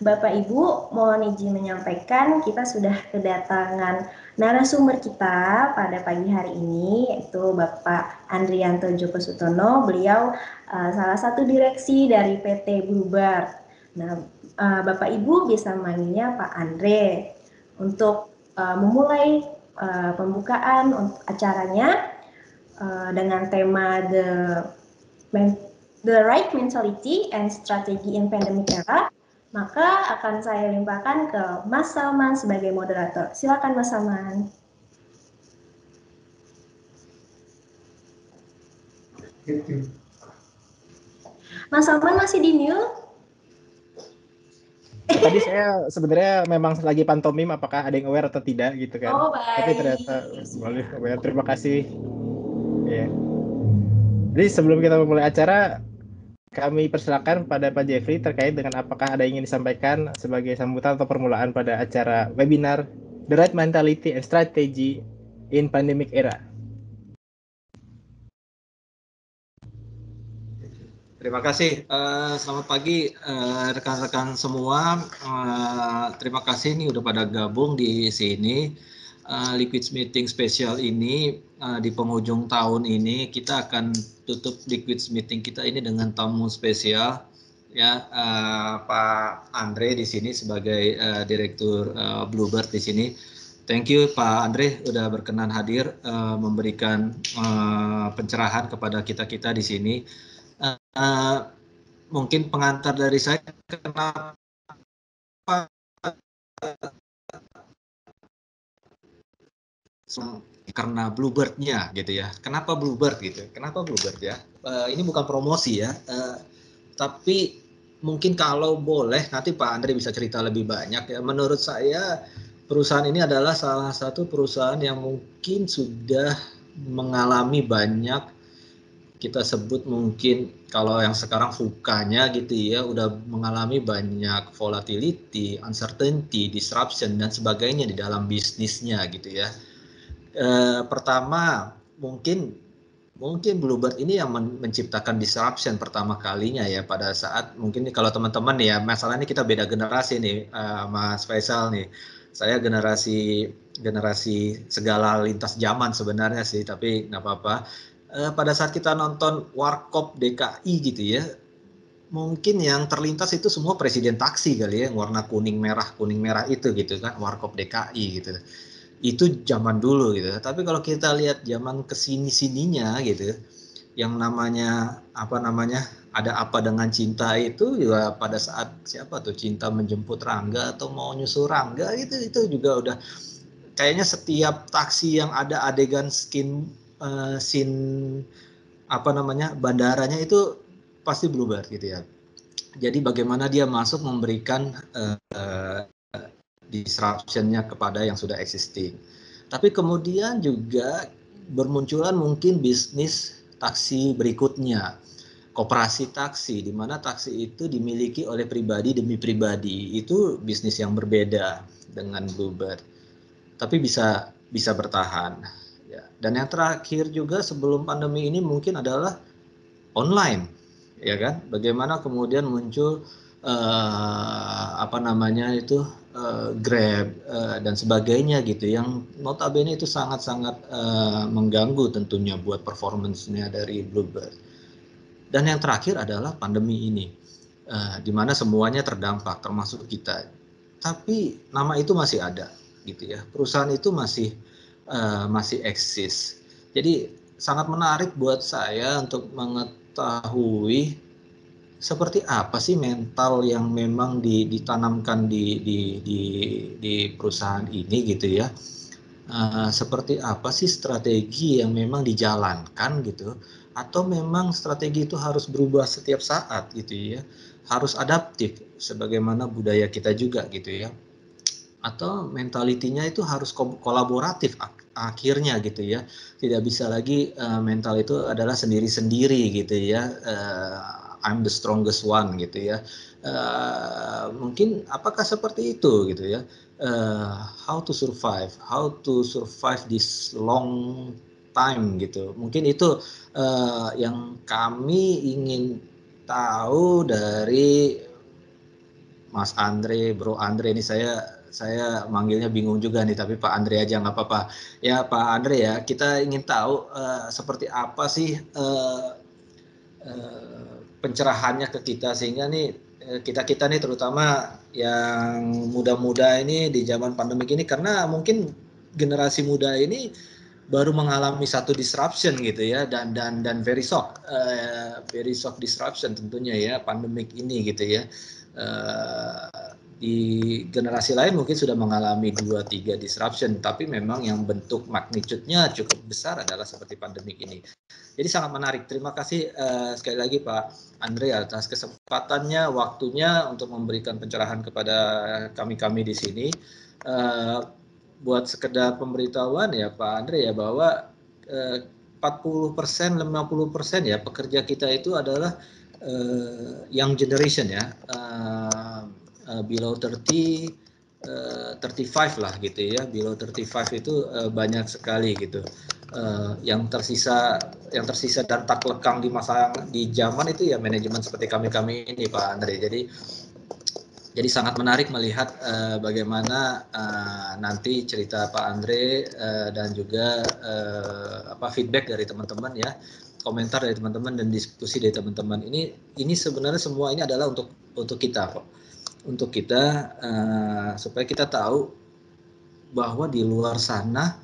Speaker 1: Bapak Ibu, mohon izin menyampaikan kita sudah kedatangan narasumber kita pada pagi hari ini, yaitu Bapak Andrianto Joko Sutono. Beliau salah satu direksi dari PT Bluebird. Nah, Bapak Ibu bisa manggilnya Pak Andre. Untuk memulai pembukaan untuk acaranya dengan tema The Right Mentality and Strategy in Pandemic Era, maka akan saya limpahkan ke Mas Salman sebagai moderator. Silakan Mas Salman. Mas Salman masih di mute?
Speaker 3: Tadi saya sebenarnya memang lagi pantomim apakah ada yang aware atau tidak gitu kan.
Speaker 1: Oh, baik.
Speaker 3: Tapi ternyata boleh aware. Terima kasih. Ya. Jadi sebelum kita memulai acara, kami persilakan pada Pak Jeffrey terkait dengan apakah ada yang ingin disampaikan sebagai sambutan atau permulaan pada acara webinar The Right Mentality and Strategy in Pandemic Era.
Speaker 7: Terima kasih. Selamat pagi rekan-rekan semua. Terima kasih nih udah pada gabung di sini. Liquids Meeting spesial ini di penghujung tahun ini kita akan tutup Liquids Meeting kita ini dengan tamu spesial ya, Pak Andre di sini sebagai Direktur Bluebird di sini. Thank you Pak Andre udah berkenan hadir memberikan pencerahan kepada kita-kita di sini. Mungkin pengantar dari saya kenapa karena Bluebird-nya gitu ya. Kenapa Bluebird gitu? Kenapa Bluebird ya? Ini bukan promosi ya, tapi mungkin kalau boleh nanti Pak Andre bisa cerita lebih banyak ya. Menurut saya perusahaan ini adalah salah satu perusahaan yang mungkin sudah mengalami banyak, kita sebut mungkin kalau yang sekarang VUCA-nya gitu ya, udah mengalami banyak volatility, uncertainty, disruption dan sebagainya di dalam bisnisnya gitu ya. Pertama mungkin Bluebird ini yang menciptakan disruption pertama kalinya ya, pada saat mungkin kalau teman-teman ya, masalahnya kita beda generasi nih, Mas Faisal nih. Saya generasi segala lintas zaman sebenarnya sih, tapi nggak apa-apa. Pada saat kita nonton Warkop DKI gitu ya, mungkin yang terlintas itu semua presiden taksi kali ya, yang warna kuning merah itu gitu kan, Warkop DKI gitu. Itu zaman dulu gitu. Tapi kalau kita lihat zaman kesini-sininya gitu, yang namanya ada apa dengan cinta itu juga pada saat siapa tuh Cinta Menjemput Rangga atau Mau Nyusul Rangga itu juga udah kayaknya setiap taksi yang ada adegan scene bandaranya itu pasti Bluebird gitu ya. Jadi bagaimana dia masuk memberikan disruption-nya kepada yang sudah existing. Tapi kemudian juga bermunculan mungkin bisnis taksi berikutnya, koperasi taksi, di mana taksi itu dimiliki oleh pribadi demi pribadi. Itu bisnis yang berbeda dengan Bluebird, tapi bisa bertahan. Ya. Dan yang terakhir juga sebelum pandemi ini mungkin adalah online, ya kan? Bagaimana kemudian muncul Grab dan sebagainya gitu, yang notabene itu sangat-sangat mengganggu tentunya buat performance-nya dari Bluebird. Dan yang terakhir adalah pandemi ini, di mana semuanya terdampak termasuk kita. Tapi nama itu masih ada gitu ya, perusahaan itu masih eksis. Jadi sangat menarik buat saya untuk mengetahui seperti apa sih mental yang memang ditanamkan di perusahaan ini gitu ya. Seperti apa sih strategi yang memang dijalankan gitu, atau memang strategi itu harus berubah setiap saat gitu ya, harus adaptif sebagaimana budaya kita juga gitu ya, atau mentalitinya itu harus kolaboratif akhirnya gitu ya, tidak bisa lagi mental itu adalah sendiri-sendiri gitu ya, I'm the strongest one gitu ya. Mungkin apakah seperti itu gitu ya, how to survive this long time gitu. Mungkin itu yang kami ingin tahu dari Mas Andre, Bro Andre. Ini saya manggilnya bingung juga nih, tapi Pak Andre aja nggak apa-apa. Ya Pak Andre ya, kita ingin tahu seperti apa sih pencerahannya ke kita, sehingga nih kita nih terutama yang muda-muda ini di zaman pandemi ini, karena mungkin generasi muda ini baru mengalami satu disruption gitu ya, dan very shock disruption tentunya ya, pandemik ini gitu ya. Di generasi lain mungkin sudah mengalami 2-3 disruption, tapi memang yang bentuk magnitude-nya cukup besar adalah seperti pandemik ini. Jadi sangat menarik. Terima kasih sekali lagi Pak Andre atas kesempatannya, waktunya untuk memberikan pencerahan kepada kami di sini. Buat sekedar pemberitahuan ya Pak Andre ya, bahwa 40%, 50% ya pekerja kita itu adalah young generation ya, below 35 lah gitu ya, below 35 itu banyak sekali gitu. yang tersisa dan tak lekang di zaman itu ya manajemen seperti kami ini Pak Andre. Jadi sangat menarik melihat bagaimana nanti cerita Pak Andre dan juga feedback dari teman-teman ya, komentar dari teman-teman dan diskusi dari teman-teman. Ini sebenarnya semua ini adalah untuk kita kok. Untuk kita supaya kita tahu bahwa di luar sana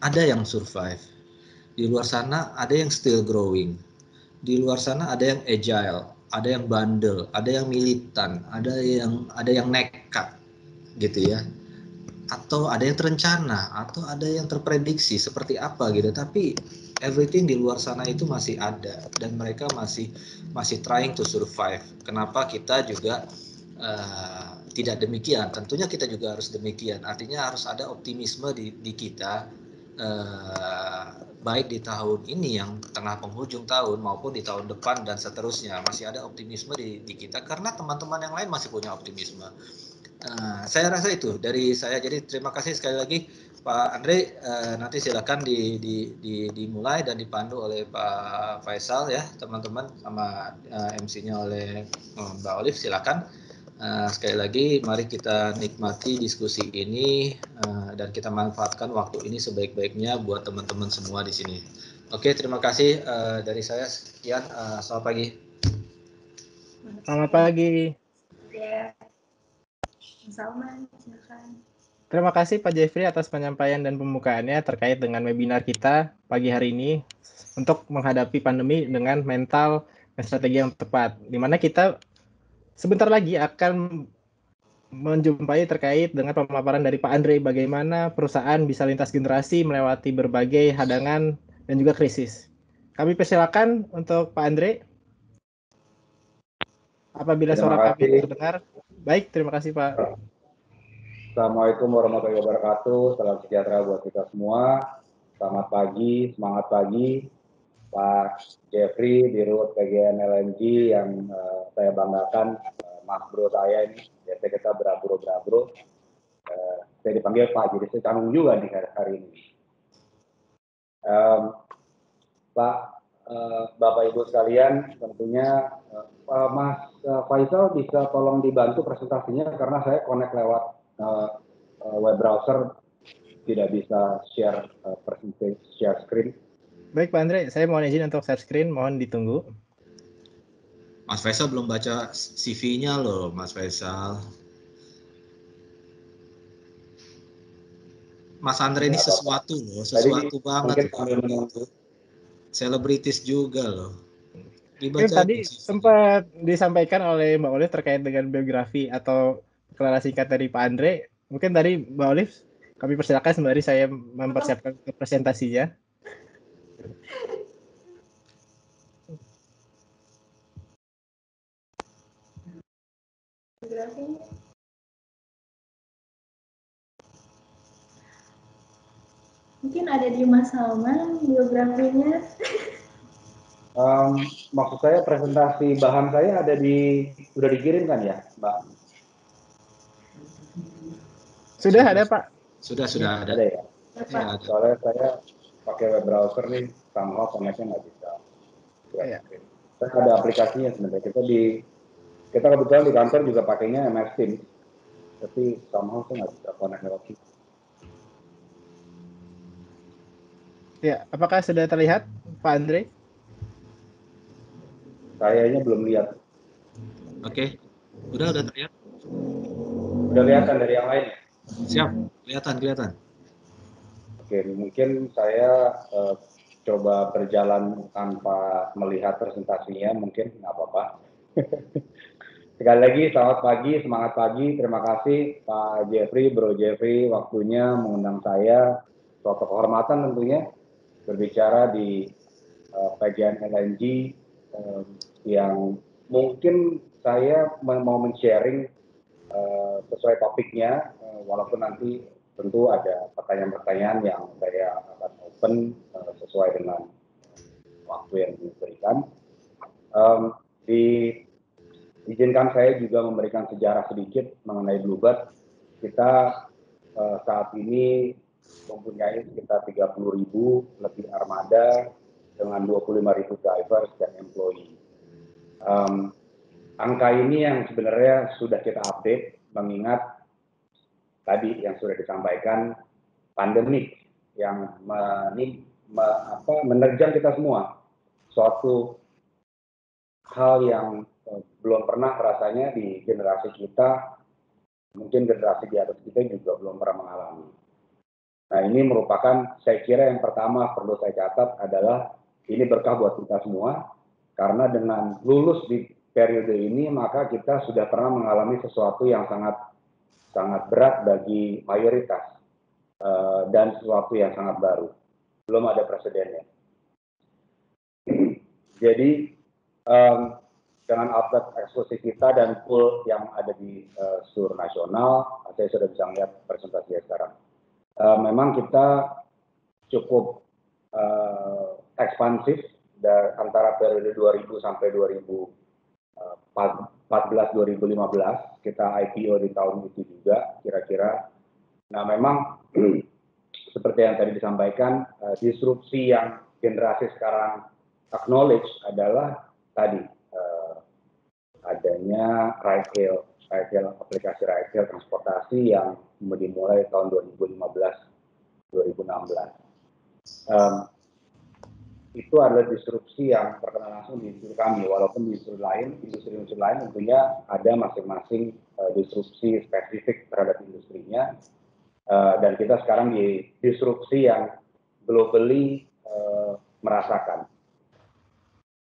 Speaker 7: ada yang survive. Di luar sana ada yang still growing. Di luar sana ada yang agile, ada yang bandel, ada yang militan, ada yang nekat gitu ya. Atau ada yang terencana, atau ada yang terprediksi seperti apa gitu. Tapi everything di luar sana itu masih ada dan mereka masih trying to survive. Kenapa kita juga tidak demikian? Tentunya kita juga harus demikian. Artinya harus ada optimisme di kita, baik di tahun ini yang tengah penghujung tahun maupun di tahun depan dan seterusnya. Masih ada optimisme di kita karena teman-teman yang lain masih punya optimisme. Saya rasa itu dari saya. Jadi terima kasih sekali lagi Pak Andre. Nanti silakan dimulai dan dipandu oleh Pak Faisal ya teman-teman, sama MC-nya oleh Mbak Olive. Silakan. Sekali lagi mari kita nikmati diskusi ini dan kita manfaatkan waktu ini sebaik-baiknya buat teman-teman semua di sini. Oke, terima kasih dari saya. Sekian, selamat pagi.
Speaker 3: Selamat pagi.
Speaker 1: Ya. Salman, silakan.
Speaker 3: Terima kasih Pak Jeffrey atas penyampaian dan pembukaannya terkait dengan webinar kita pagi hari ini untuk menghadapi pandemi dengan mental dan strategi yang tepat, di mana kita sebentar lagi akan menjumpai terkait dengan pemaparan dari Pak Andre bagaimana perusahaan bisa lintas generasi melewati berbagai hadangan dan juga krisis. Kami persilakan untuk Pak Andre. Apabila suara kami terdengar. Baik, terima kasih Pak.
Speaker 8: Assalamualaikum warahmatullahi wabarakatuh. Salam sejahtera buat kita semua. Selamat pagi, semangat pagi. Pak Jeffrey, Dirut PGN LNG yang saya banggakan, Mas Bro saya ini. Biasanya kita berabro-berabro. Saya dipanggil Pak, jadi saya tanggung juga nih hari ini. Pak, Bapak Ibu sekalian, tentunya Mas Faisal bisa tolong dibantu presentasinya karena saya connect lewat web browser, tidak bisa share share screen.
Speaker 3: Baik Pak Andre, saya mohon izin untuk share screen, mohon ditunggu.
Speaker 7: Mas Faisal belum baca CV-nya loh, Mas Faisal. Mas Andre ini sesuatu loh, sesuatu banget loh. Selebritis juga loh.
Speaker 3: Dibaca tadi sempat disampaikan oleh Mbak Olive terkait dengan biografi atau deklarasi singkat dari Pak Andre. Mungkin dari Mbak Olive kami persilakan sembari saya mempersiapkan presentasinya.
Speaker 1: Biografi. Mungkin ada di Mas Salman biografinya.
Speaker 8: Maksud saya presentasi bahan saya sudah dikirimkan ya, Mbak?
Speaker 3: Sudah ada Pak.
Speaker 7: Sudah ada.
Speaker 8: Ada ya. Ya, soalnya saya pakai web browser nih, somehow connect-nya nggak bisa. Ya. Saya ada aplikasinya sebenarnya. Kita kebetulan di kantor juga pakainya MS Teams, tapi somehow saya nggak bisa connect lewat situ.
Speaker 3: Ya, apakah sudah terlihat Pak Andre?
Speaker 8: Kayaknya belum lihat.
Speaker 7: Oke, udah terlihat.
Speaker 8: Udah kelihatan dari yang lain.
Speaker 7: Siap, kelihatan.
Speaker 8: Oke, mungkin saya coba berjalan tanpa melihat presentasinya, mungkin nggak apa-apa. Sekali lagi, selamat pagi, semangat pagi. Terima kasih Pak Jeffrey, Bro Jeffrey, waktunya mengundang saya. Suatu kehormatan tentunya berbicara di PGN LNG yang mungkin saya mau men-sharing sesuai topiknya, walaupun nanti tentu ada pertanyaan-pertanyaan yang saya akan open sesuai dengan waktu yang diberikan. Izinkan saya juga memberikan sejarah sedikit mengenai Bluebird. Kita saat ini mempunyai sekitar 30.000 lebih armada dengan 25.000 drivers dan employee. Angka ini yang sebenarnya sudah kita update mengingat tadi yang sudah disampaikan pandemik yang menerjang kita semua. Suatu hal yang belum pernah rasanya di generasi kita, mungkin generasi di atas kita juga belum pernah mengalami. Nah, ini merupakan, saya kira yang pertama perlu saya catat adalah ini berkah buat kita semua, karena dengan lulus di periode ini, maka kita sudah pernah mengalami sesuatu yang sangat berat bagi mayoritas, dan sesuatu yang sangat baru. Belum ada presidennya. Jadi, dengan outlet eksklusif kita dan pool yang ada di seluruh nasional, saya sudah bisa melihat presentasinya sekarang. Memang kita cukup ekspansif dari antara periode 2000 sampai 2014-2015, kita IPO di tahun itu juga kira-kira. Nah, memang seperti yang tadi disampaikan, disrupsi yang generasi sekarang acknowledge adalah tadi adanya ride-hail, aplikasi ride-hail transportasi yang dimulai tahun 2015-2016. Itu adalah disrupsi yang terkena langsung di industri kami, walaupun di industri lain tentunya ada masing-masing disrupsi spesifik terhadap industrinya, dan kita sekarang di disrupsi yang globally merasakan.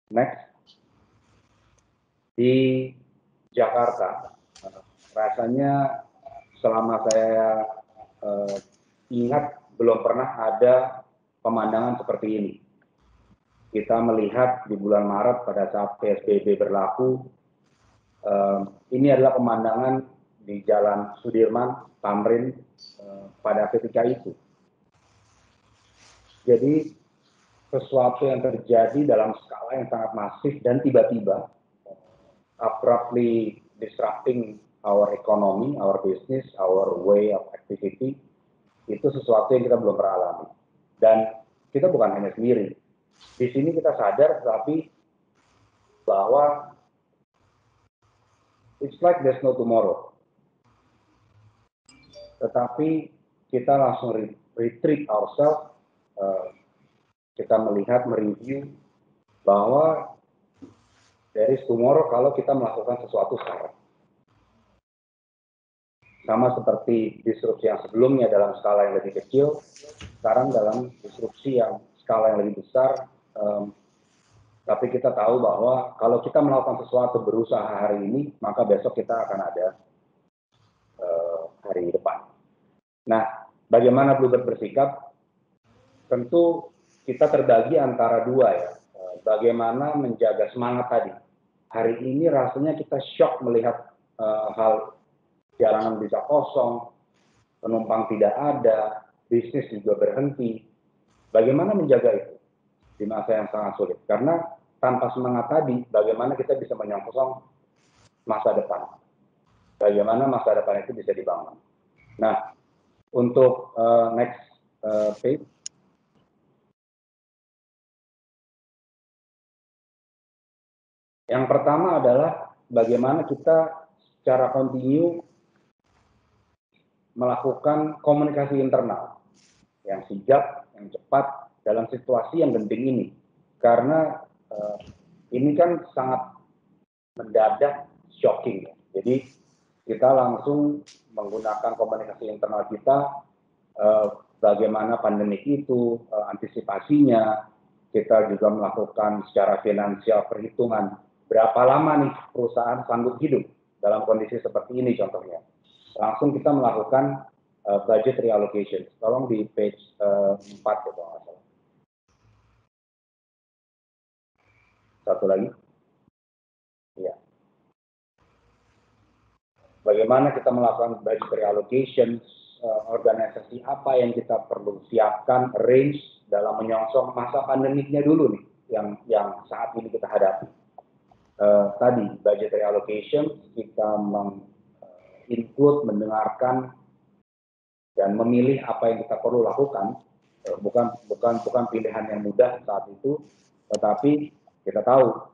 Speaker 8: Next. Di Jakarta, rasanya selama saya ingat belum pernah ada pemandangan seperti ini. Kita melihat di bulan Maret pada saat PSBB berlaku, ini adalah pemandangan di Jalan Sudirman, Tamrin, pada ketika itu. Jadi sesuatu yang terjadi dalam skala yang sangat masif dan tiba-tiba, abruptly disrupting our economy, our business, our way of activity, itu sesuatu yang kita belum pernah alami. Dan kita bukan hanya sendiri. Di sini kita sadar, tapi bahwa it's like there's no tomorrow. Tetapi kita langsung retreat ourselves, kita melihat, mereview bahwa there is tomorrow kalau kita melakukan sesuatu sekarang. Sama seperti disrupsi yang sebelumnya dalam skala yang lebih kecil, sekarang dalam disrupsi yang skala yang lebih besar, tapi kita tahu bahwa kalau kita melakukan sesuatu berusaha hari ini, maka besok kita akan ada hari depan. Nah, bagaimana Bluebird bersikap? Tentu kita terbagi antara dua ya. Bagaimana menjaga semangat tadi. Hari ini rasanya kita shock melihat hal jalanan bisa kosong, penumpang tidak ada, bisnis juga berhenti. Bagaimana menjaga itu di masa yang sangat sulit? Karena tanpa semangat tadi, bagaimana kita bisa menyongsong masa depan? Bagaimana masa depan itu bisa dibangun? Nah, untuk next page. Yang pertama adalah bagaimana kita secara kontinu melakukan komunikasi internal yang sigap, yang cepat dalam situasi yang genting ini. Karena ini kan sangat mendadak, shocking. Jadi kita langsung menggunakan komunikasi internal kita, bagaimana pandemik itu, antisipasinya. Kita juga melakukan secara finansial perhitungan berapa lama nih perusahaan sanggup hidup dalam kondisi seperti ini contohnya. Langsung kita melakukan budget reallocation. Tolong di page 4 ya, kalau nggak salah. Satu lagi. Ya. Bagaimana kita melakukan budget reallocation, organisasi apa yang kita perlu siapkan, arrange dalam menyongsong masa pandemiknya dulu nih, yang saat ini kita hadapi. Tadi budget reallocation, kita include mendengarkan dan memilih apa yang kita perlu lakukan. Bukan pilihan yang mudah saat itu, tetapi kita tahu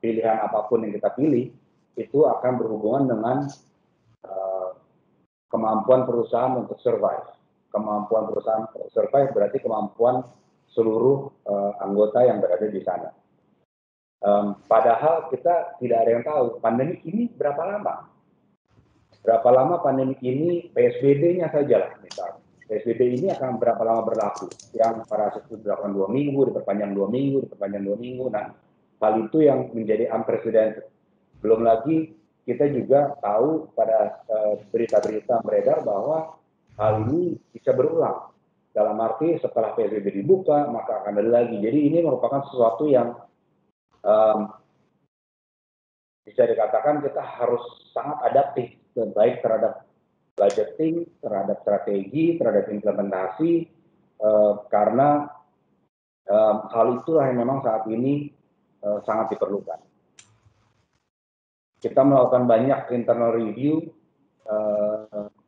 Speaker 8: pilihan apapun yang kita pilih itu akan berhubungan dengan kemampuan perusahaan untuk survive. Kemampuan perusahaan untuk survive berarti kemampuan seluruh anggota yang berada di sana. Padahal kita tidak ada yang tahu pandemi ini berapa lama. Berapa lama pandemi ini, PSBB-nya saja lah misalnya. PSBB ini akan berapa lama berlaku? Yang pada saat itu dilakukan 2 minggu, diperpanjang 2 minggu, diperpanjang 2 minggu. Nah, hal itu yang menjadi unprecedented. Belum lagi kita juga tahu pada berita-berita beredar bahwa hal ini bisa berulang. Dalam arti setelah PSBB dibuka, maka akan ada lagi. Jadi ini merupakan sesuatu yang bisa dikatakan kita harus sangat adaptif, baik terhadap budgeting, terhadap strategi, terhadap implementasi, karena hal itulah yang memang saat ini sangat diperlukan. Kita melakukan banyak internal review,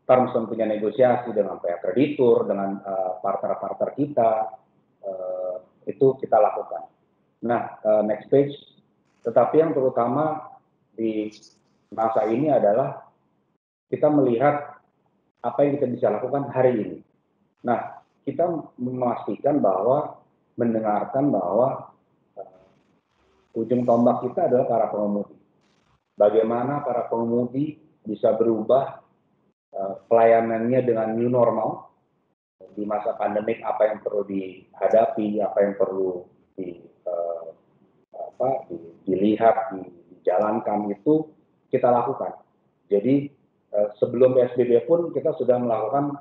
Speaker 8: terms tentunya negosiasi dengan pihak kreditur, dengan partner-partner kita, itu kita lakukan. Nah, next page. Tetapi yang terutama di masa ini adalah kita melihat apa yang kita bisa lakukan hari ini. Nah, kita memastikan bahwa, mendengarkan bahwa ujung tombak kita adalah para pengemudi. Bagaimana para pengemudi bisa berubah pelayanannya dengan new normal di masa pandemik, apa yang perlu dihadapi, apa yang perlu dilihat, dijalankan, itu kita lakukan. Jadi sebelum PSBB pun kita sudah melakukan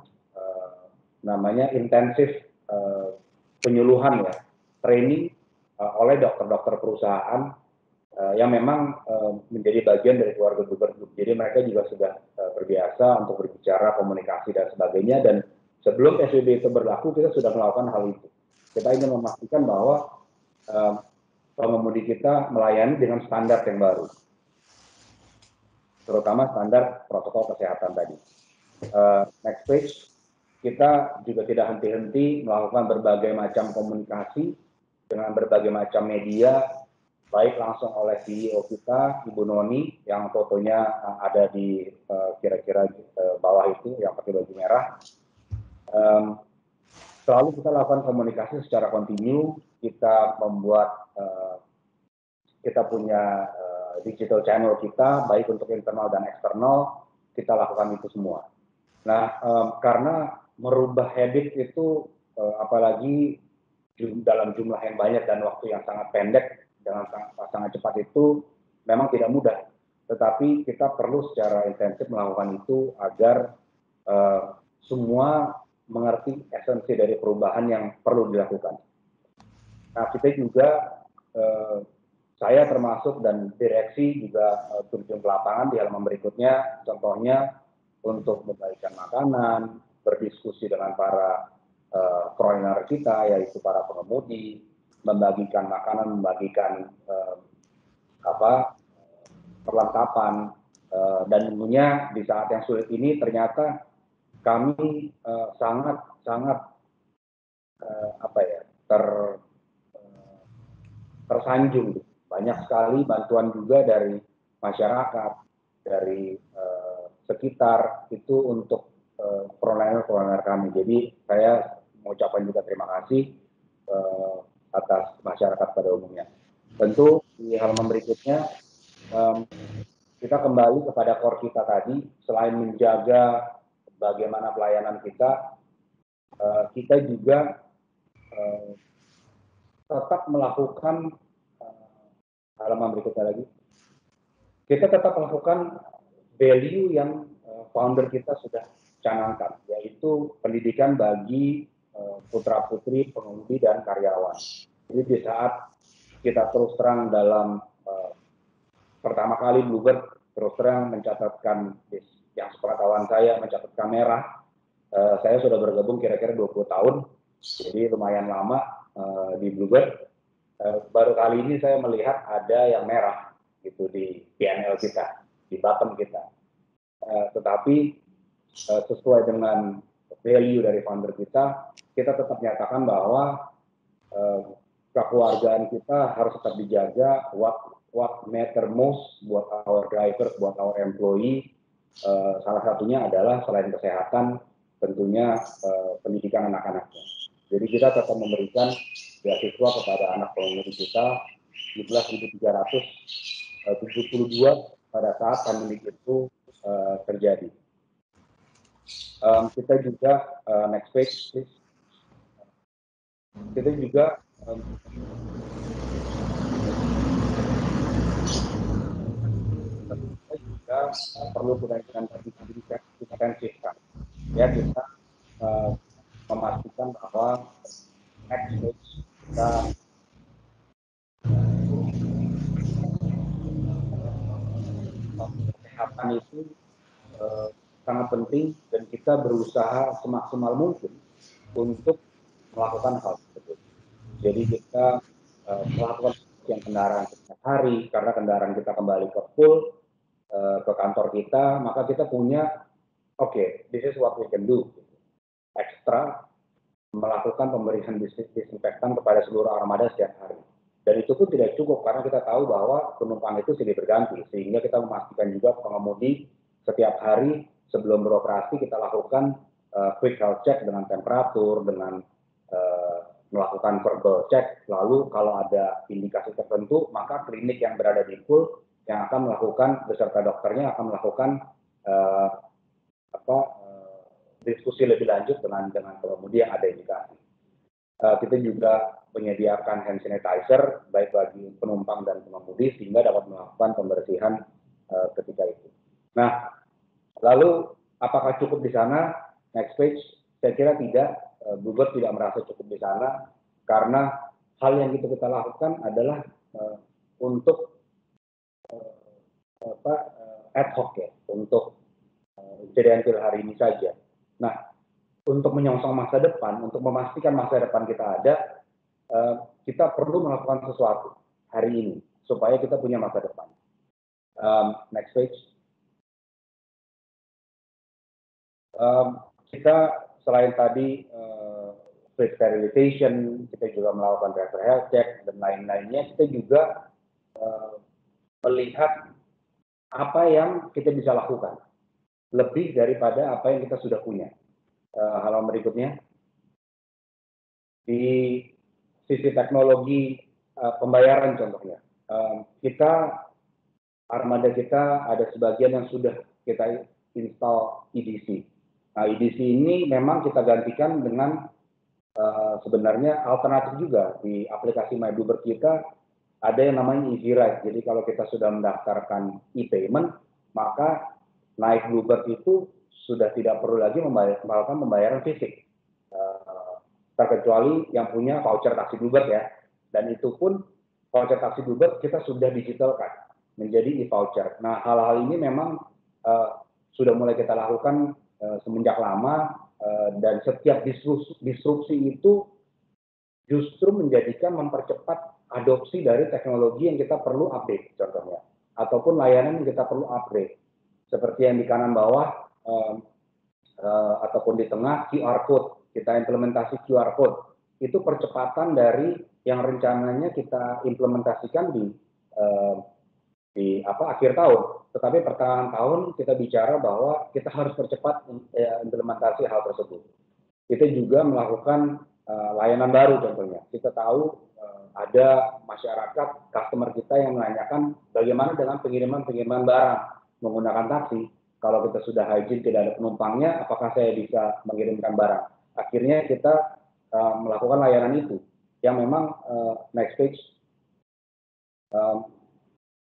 Speaker 8: namanya intensif penyuluhan ya, training oleh dokter-dokter perusahaan yang memang menjadi bagian dari keluarga gubernur. Jadi mereka juga sudah terbiasa untuk berbicara, komunikasi dan sebagainya. Dan sebelum PSBB itu berlaku, kita sudah melakukan hal itu. Kita ingin memastikan bahwa pengemudi kita melayani dengan standar yang baru, terutama standar protokol kesehatan tadi. Next page, kita juga tidak henti-henti melakukan berbagai macam komunikasi dengan berbagai macam media, baik langsung oleh CEO kita, Ibu Noni, yang fotonya ada di kira-kira bawah itu, yang pakai baju merah. Selalu kita lakukan komunikasi secara kontinu, kita membuat, kita punya digital channel kita, baik untuk internal dan eksternal, kita lakukan itu semua. Nah, karena merubah habit itu, apalagi dalam jumlah yang banyak dan waktu yang sangat pendek, dengan sangat cepat itu, memang tidak mudah. Tetapi kita perlu secara intensif melakukan itu agar semua mengerti esensi dari perubahan yang perlu dilakukan. Nah, kita juga, saya termasuk dan direksi juga terjun ke lapangan di halaman berikutnya, contohnya untuk membagikan makanan, berdiskusi dengan para kroiner kita, yaitu para pengemudi, membagikan makanan, membagikan perlengkapan, dan tentunya di saat yang sulit ini ternyata kami sangat tersanjung. Banyak sekali bantuan juga dari masyarakat, dari sekitar itu untuk kroner kami. Jadi saya mengucapkan juga terima kasih atas masyarakat pada umumnya. Tentu di halaman berikutnya kita kembali kepada core kita tadi. Selain menjaga bagaimana pelayanan kita, kita juga tetap melakukan halaman berikutnya lagi. Kita tetap melakukan value yang founder kita sudah canangkan, yaitu pendidikan bagi putra-putri pengemudi dan karyawan. Jadi di saat kita terus terang dalam pertama kali Bluebird terus terang mencatatkan, yang sepengetahuan saya mencatatkan merah, saya sudah bergabung kira-kira 20 tahun, jadi lumayan lama di Bluebird. Baru kali ini saya melihat ada yang merah gitu di P&L kita, di bottom kita. Tetapi sesuai dengan value dari founder kita tetap nyatakan bahwa kekeluargaan kita harus tetap dijaga. What matter most buat our driver, buat our employee, salah satunya adalah selain kesehatan, tentunya pendidikan anak-anaknya. Jadi kita tetap memberikan beasiswa kepada anak pengemudi kita 17.372 pada saat pandemi itu terjadi. Kita juga next page please. Kita juga perlu benar-benar intensifkan. Ya, kita memastikan bahwa next page kita kesehatan itu sangat penting dan kita berusaha semaksimal mungkin untuk melakukan hal tersebut. Jadi kita melakukan yang kendaraan setiap hari karena kendaraan kita kembali ke full ke kantor kita, maka kita punya this is what we can do. Ekstra melakukan pemberian disinfektan kepada seluruh armada setiap hari. Dan itu pun tidak cukup karena kita tahu bahwa penumpang itu silih berganti, sehingga kita memastikan juga pengemudi setiap hari sebelum beroperasi kita lakukan quick health check dengan temperatur, dengan melakukan verbal check, lalu kalau ada indikasi tertentu maka klinik yang berada di pool yang akan melakukan beserta dokternya akan melakukan diskusi lebih lanjut dengan pengemudi yang ada indikasi. Kita juga menyediakan hand sanitizer baik bagi penumpang dan pengemudi sehingga dapat melakukan pembersihan ketika itu. Nah, lalu apakah cukup di sana? Next page. Saya kira tidak. Bluebird tidak merasa cukup di sana karena hal yang kita lakukan adalah untuk ad hoc ya, untuk kejadian hari ini saja. Nah, untuk menyongsong masa depan, untuk memastikan masa depan kita ada, kita perlu melakukan sesuatu hari ini supaya kita punya masa depan. Next page. Kita selain tadi free sterilization, kita juga melakukan driver health check dan lain-lainnya. Kita juga melihat apa yang kita bisa lakukan lebih daripada apa yang kita sudah punya. Halaman berikutnya. Di sisi teknologi pembayaran contohnya, armada kita ada sebagian yang sudah kita install EDC. Nah, EDC ini memang kita gantikan dengan sebenarnya alternatif juga di aplikasi My Bluebird kita ada yang namanya Easy Ride. Jadi kalau kita sudah mendaftarkan e-payment, maka naik Bluebird itu sudah tidak perlu lagi melakukan pembayaran fisik, terkecuali yang punya voucher taksi Bluebird ya. Dan itu pun voucher taksi Bluebird kita sudah digitalkan menjadi e-voucher. Nah, hal-hal ini memang sudah mulai kita lakukan semenjak lama dan setiap disrupsi itu justru mempercepat adopsi dari teknologi yang kita perlu update contohnya, ataupun layanan yang kita perlu upgrade. Seperti yang di kanan bawah ataupun di tengah QR code, kita implementasi QR code. Itu percepatan dari yang rencananya kita implementasikan di akhir tahun, tetapi pertengahan tahun kita bicara bahwa kita harus percepat implementasi hal tersebut. Kita juga melakukan layanan baru contohnya. Kita tahu ada masyarakat, customer kita yang menanyakan bagaimana dengan pengiriman barang menggunakan taksi. Kalau kita sudah hygiene, tidak ada penumpangnya, apakah saya bisa mengirimkan barang? Akhirnya kita melakukan layanan itu, yang memang next page.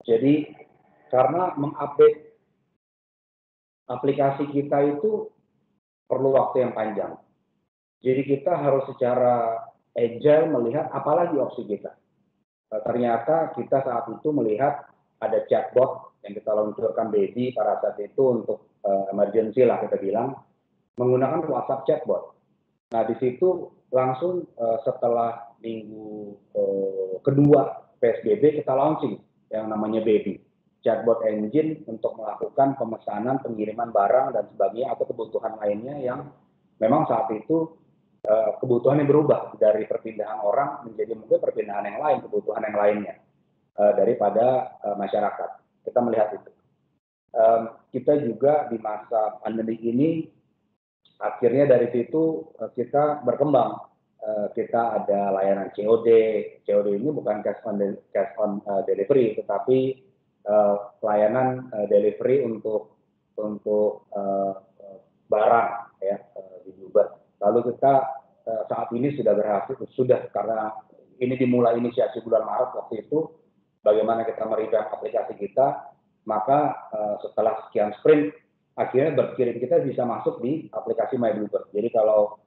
Speaker 8: Jadi karena mengupdate aplikasi kita itu perlu waktu yang panjang. Jadi kita harus secara agile melihat apalagi opsi kita. Ternyata kita saat itu melihat ada chatbot yang kita luncurkan Baby pada saat itu untuk emergency lah kita bilang, menggunakan WhatsApp chatbot. Nah di situ langsung setelah minggu kedua PSBB kita launching yang namanya Baby, chatbot engine untuk melakukan pemesanan, pengiriman barang dan sebagainya atau kebutuhan lainnya yang memang saat itu kebutuhannya berubah dari perpindahan orang menjadi mungkin perpindahan yang lain, kebutuhan yang lainnya daripada masyarakat. Kita melihat itu. Kita juga di masa pandemi ini akhirnya dari situ kita berkembang. Kita ada layanan COD. COD ini bukan cash on delivery, tetapi layanan delivery untuk barang ya di Bluebird. Lalu kita saat ini sudah karena ini dimulai inisiasi bulan Maret waktu itu, bagaimana kita merevamp aplikasi kita, maka setelah sekian sprint akhirnya berkirim kita bisa masuk di aplikasi My Bluebird. Jadi kalau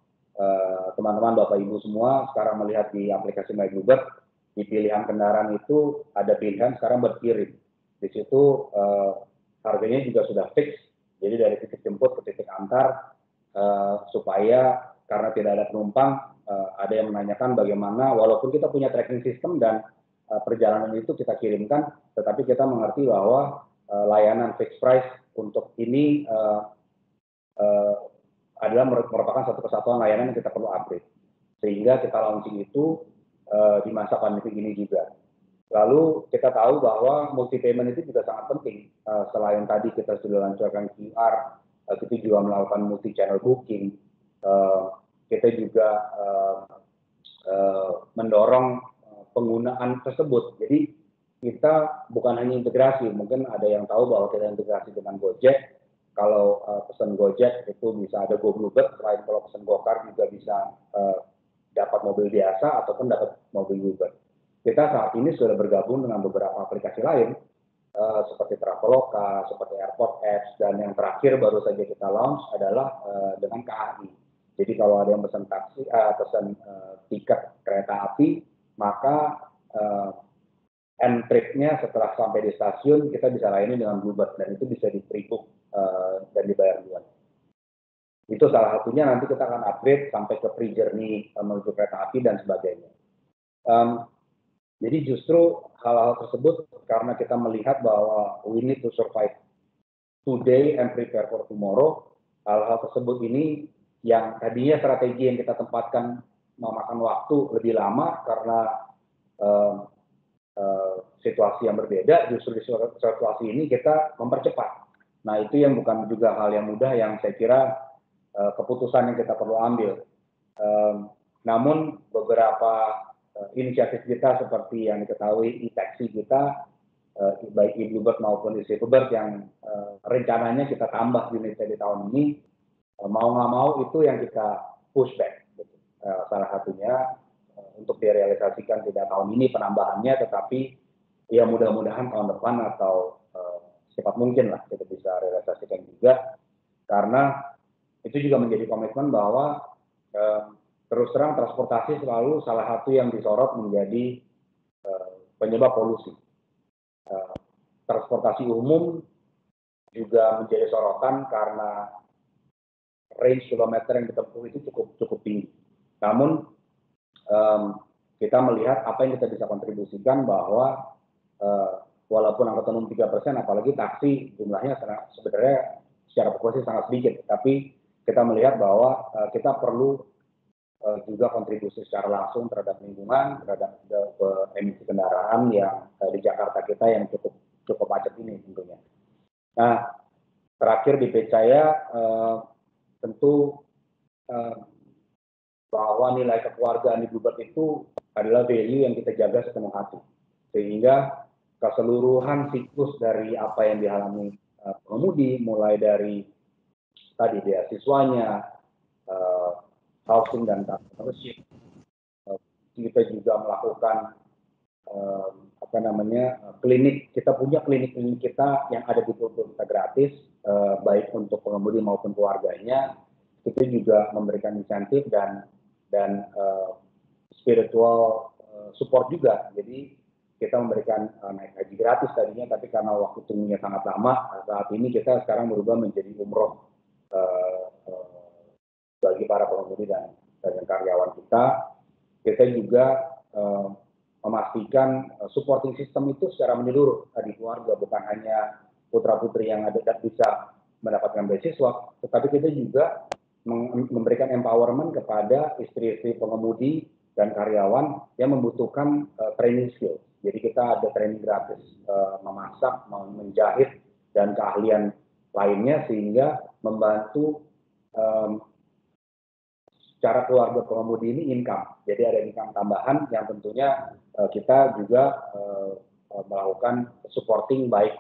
Speaker 8: teman-teman Bapak Ibu semua sekarang melihat di aplikasi My Bluebird, di pilihan kendaraan itu ada pilihan sekarang berkirim. Di situ harganya juga sudah fix, jadi dari titik jemput ke titik antar, supaya karena tidak ada penumpang, ada yang menanyakan bagaimana, walaupun kita punya tracking system dan perjalanan itu kita kirimkan, tetapi kita mengerti bahwa layanan fixed price untuk ini adalah merupakan satu kesatuan layanan yang kita perlu upgrade. Sehingga kita launching itu di masa pandemi ini juga. Lalu kita tahu bahwa multi payment itu juga sangat penting. Selain tadi kita sudah lancarkan QR, kita juga melakukan multi channel booking. Kita juga mendorong penggunaan tersebut. Jadi kita bukan hanya integrasi, mungkin ada yang tahu bahwa kita integrasi dengan Gojek. Kalau pesan Gojek itu bisa ada Go Bluebird, selain kalau pesan Gokar juga bisa dapat mobil biasa ataupun dapat mobil Bluebird. Kita saat ini sudah bergabung dengan beberapa aplikasi lain, seperti Traveloka, seperti Airport Apps, dan yang terakhir baru saja kita launch adalah dengan KAI. Jadi kalau ada yang pesan taksi, pesan tiket kereta api, maka end trip-nya setelah sampai di stasiun kita bisa layani dengan Bluebird, dan itu bisa di pre-book dan dibayar duluan. Itu salah satunya, nanti kita akan upgrade sampai ke pre-journey menuju kereta api dan sebagainya. Jadi justru hal-hal tersebut karena kita melihat bahwa we need to survive today and prepare for tomorrow, hal-hal tersebut ini yang tadinya strategi yang kita tempatkan memakan waktu lebih lama karena situasi yang berbeda, justru di situasi ini kita mempercepat. Nah itu yang bukan juga hal yang mudah, yang saya kira keputusan yang kita perlu ambil. Namun beberapa inisiatif kita seperti yang diketahui e-taxi kita, baik e-Bluebird maupun e-Silverbird yang rencananya kita tambah unitnya di tahun ini, mau nggak mau itu yang kita push back. Salah satunya untuk direalisasikan tidak tahun ini penambahannya, tetapi ya mudah-mudahan tahun depan atau secepat mungkin lah kita bisa realisasikan juga, karena itu juga menjadi komitmen bahwa terus terang transportasi selalu salah satu yang disorot menjadi penyebab polusi. Transportasi umum juga menjadi sorotan karena range kilometer yang ditempuh itu cukup tinggi. Namun kita melihat apa yang kita bisa kontribusikan bahwa walaupun angkutan umum 3%, apalagi taksi jumlahnya sebenarnya secara proporsi sangat sedikit, tapi kita melihat bahwa kita perlu juga kontribusi secara langsung terhadap lingkungan, terhadap emisi kendaraan yang di Jakarta kita yang cukup macet ini tentunya. Nah, terakhir di Pecaya tentu bahwa nilai kekeluargaan di Bluebird itu adalah value yang kita jaga sepenuh hati, sehingga keseluruhan siklus dari apa yang dialami pengemudi, mulai dari tadi beasiswanya, housing dan partnership, kita juga melakukan klinik. Kita punya klinik kita yang ada di Bluebird kita gratis, baik untuk pengemudi maupun keluarganya. Kita juga memberikan insentif dan spiritual support juga. Jadi kita memberikan naik haji gratis tadinya, tapi karena waktu tunggunya sangat lama, saat ini kita sekarang berubah menjadi umroh bagi para pengemudi dan karyawan kita. Kita juga memastikan supporting system itu secara menyeluruh di keluarga, bukan hanya putra-putri yang ada bisa mendapatkan beasiswa, tetapi kita juga memberikan empowerment kepada istri-istri pengemudi dan karyawan yang membutuhkan training skill. Jadi kita ada training gratis memasak, menjahit, dan keahlian lainnya sehingga membantu secara keluarga pengemudi ini income. Jadi ada income tambahan yang tentunya kita juga melakukan supporting baik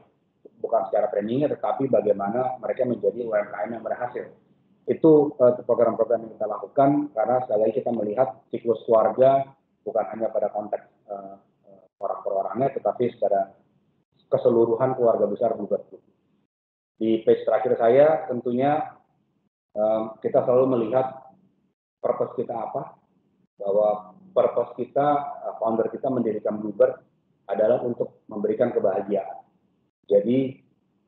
Speaker 8: bukan secara trainingnya tetapi bagaimana mereka menjadi UMKM yang berhasil. Itu program-program yang kita lakukan karena sekali lagi kita melihat siklus keluarga bukan hanya pada konteks orang per orangnya tetapi secara keseluruhan keluarga besar Bluebird. Di page terakhir saya tentunya kita selalu melihat purpose kita apa, bahwa purpose kita, founder kita mendirikan Bluebird adalah untuk memberikan kebahagiaan. Jadi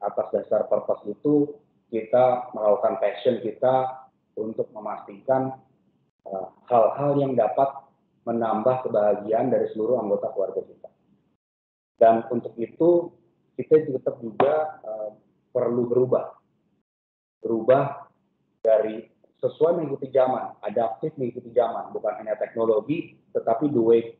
Speaker 8: atas dasar purpose itu kita melakukan passion kita untuk memastikan hal-hal yang dapat menambah kebahagiaan dari seluruh anggota keluarga kita. Dan untuk itu kita tetap juga perlu berubah dari sesuai mengikuti zaman, adaptif mengikuti zaman, bukan hanya teknologi, tetapi the way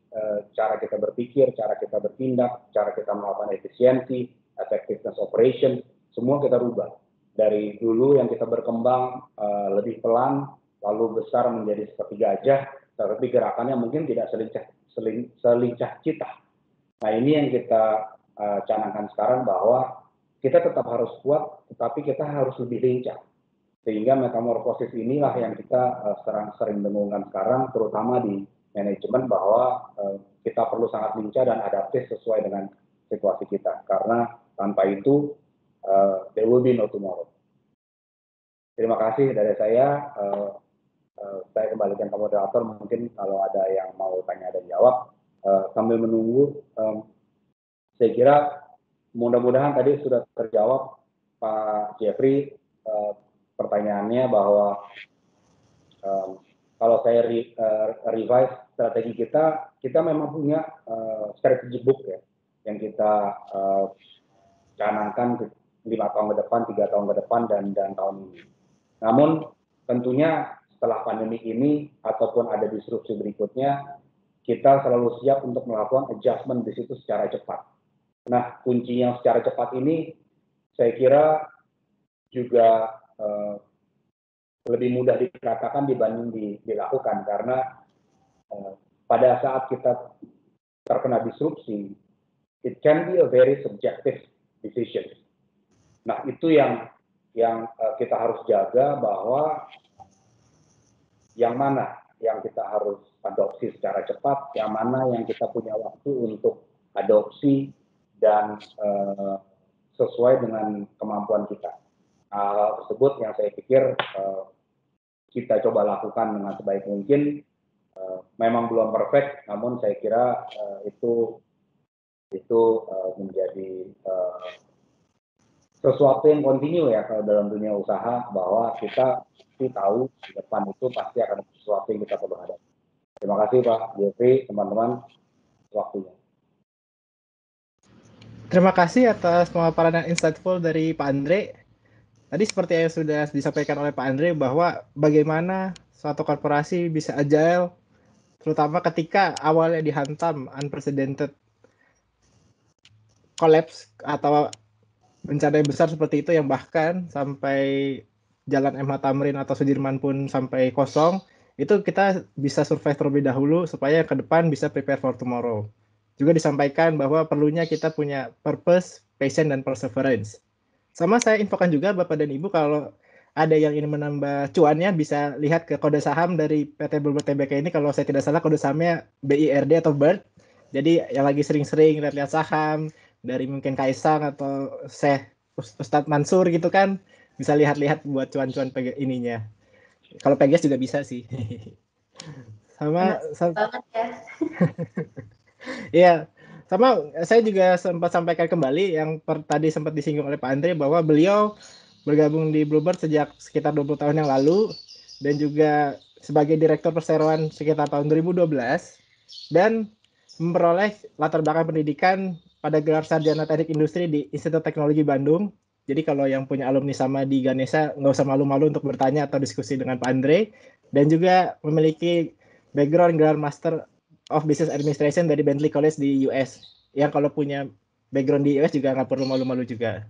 Speaker 8: cara kita berpikir, cara kita bertindak, cara kita melakukan efisiensi, effectiveness operation, semua kita rubah. Dari dulu yang kita berkembang lebih pelan, lalu besar menjadi seperti gajah, tetapi gerakannya mungkin tidak selincah kita. Nah ini yang kita canangkan sekarang bahwa kita tetap harus kuat, tetapi kita harus lebih lincah. Sehingga metamorfosis inilah yang kita sering dengungkan sekarang, terutama di manajemen bahwa kita perlu sangat lincah dan adaptif sesuai dengan situasi kita. Karena tanpa itu, there will be no tomorrow. Terima kasih dari saya. Saya kembalikan ke moderator, mungkin kalau ada yang mau tanya dan jawab. Sambil menunggu, saya kira mudah-mudahan tadi sudah terjawab Pak Jeffrey, pertanyaannya bahwa kalau saya revise strategi kita memang punya strategy book ya, yang kita canangkan 5 tahun ke depan, 3 tahun ke depan, dan tahun ini. Namun tentunya setelah pandemi ini ataupun ada disrupsi berikutnya, kita selalu siap untuk melakukan adjustment di situ secara cepat. Nah, kuncinya secara cepat ini saya kira juga lebih mudah dikatakan dibanding dilakukan karena pada saat kita terkena disrupsi, it can be a very subjective decision. Nah itu yang kita harus jaga bahwa yang mana yang kita harus adopsi secara cepat, yang mana yang kita punya waktu untuk adopsi dan sesuai dengan kemampuan kita. Hal tersebut yang saya pikir kita coba lakukan dengan sebaik mungkin. Memang belum perfect, namun saya kira itu menjadi sesuatu yang kontinu ya kalau dalam dunia usaha, bahwa kita pasti tahu di depan itu pasti akan sesuatu yang kita perlu hadapi. Terima kasih Pak Jeffrey, teman-teman, waktunya.
Speaker 3: Terima kasih atas pemaparan yang insightful dari Pak Andre. Tadi seperti yang sudah disampaikan oleh Pak Andre bahwa bagaimana suatu korporasi bisa agile, terutama ketika awalnya dihantam unprecedented collapse atau bencana yang besar seperti itu yang bahkan sampai Jalan MH Tamrin atau Sudirman pun sampai kosong, itu kita bisa survive terlebih dahulu supaya ke depan bisa prepare for tomorrow. Juga disampaikan bahwa perlunya kita punya purpose, passion, dan perseverance. Sama saya infokan juga Bapak dan Ibu kalau ada yang ingin menambah cuannya bisa lihat ke kode saham dari PT Bluebird Tbk ini. Kalau saya tidak salah kode sahamnya BIRD atau BIRD. Jadi yang lagi sering-sering lihat saham dari mungkin Kaisang atau Ustadz Mansur gitu kan, bisa lihat-lihat buat cuan-cuan ininya. Kalau Pegas juga bisa sih. Sama banget ya. Iya. Sama saya juga sempat sampaikan kembali yang tadi sempat disinggung oleh Pak Andre bahwa beliau bergabung di Bluebird sejak sekitar 20 tahun yang lalu dan juga sebagai direktur perseroan sekitar tahun 2012 dan memperoleh latar belakang pendidikan pada gelar sarjana teknik industri di Institut Teknologi Bandung Jadi kalau yang punya alumni sama di Ganesha nggak usah malu-malu untuk bertanya atau diskusi dengan Pak Andre, dan juga memiliki background gelar Master of Business Administration dari Bentley College di US. Yang kalau punya background di US juga nggak perlu malu-malu juga.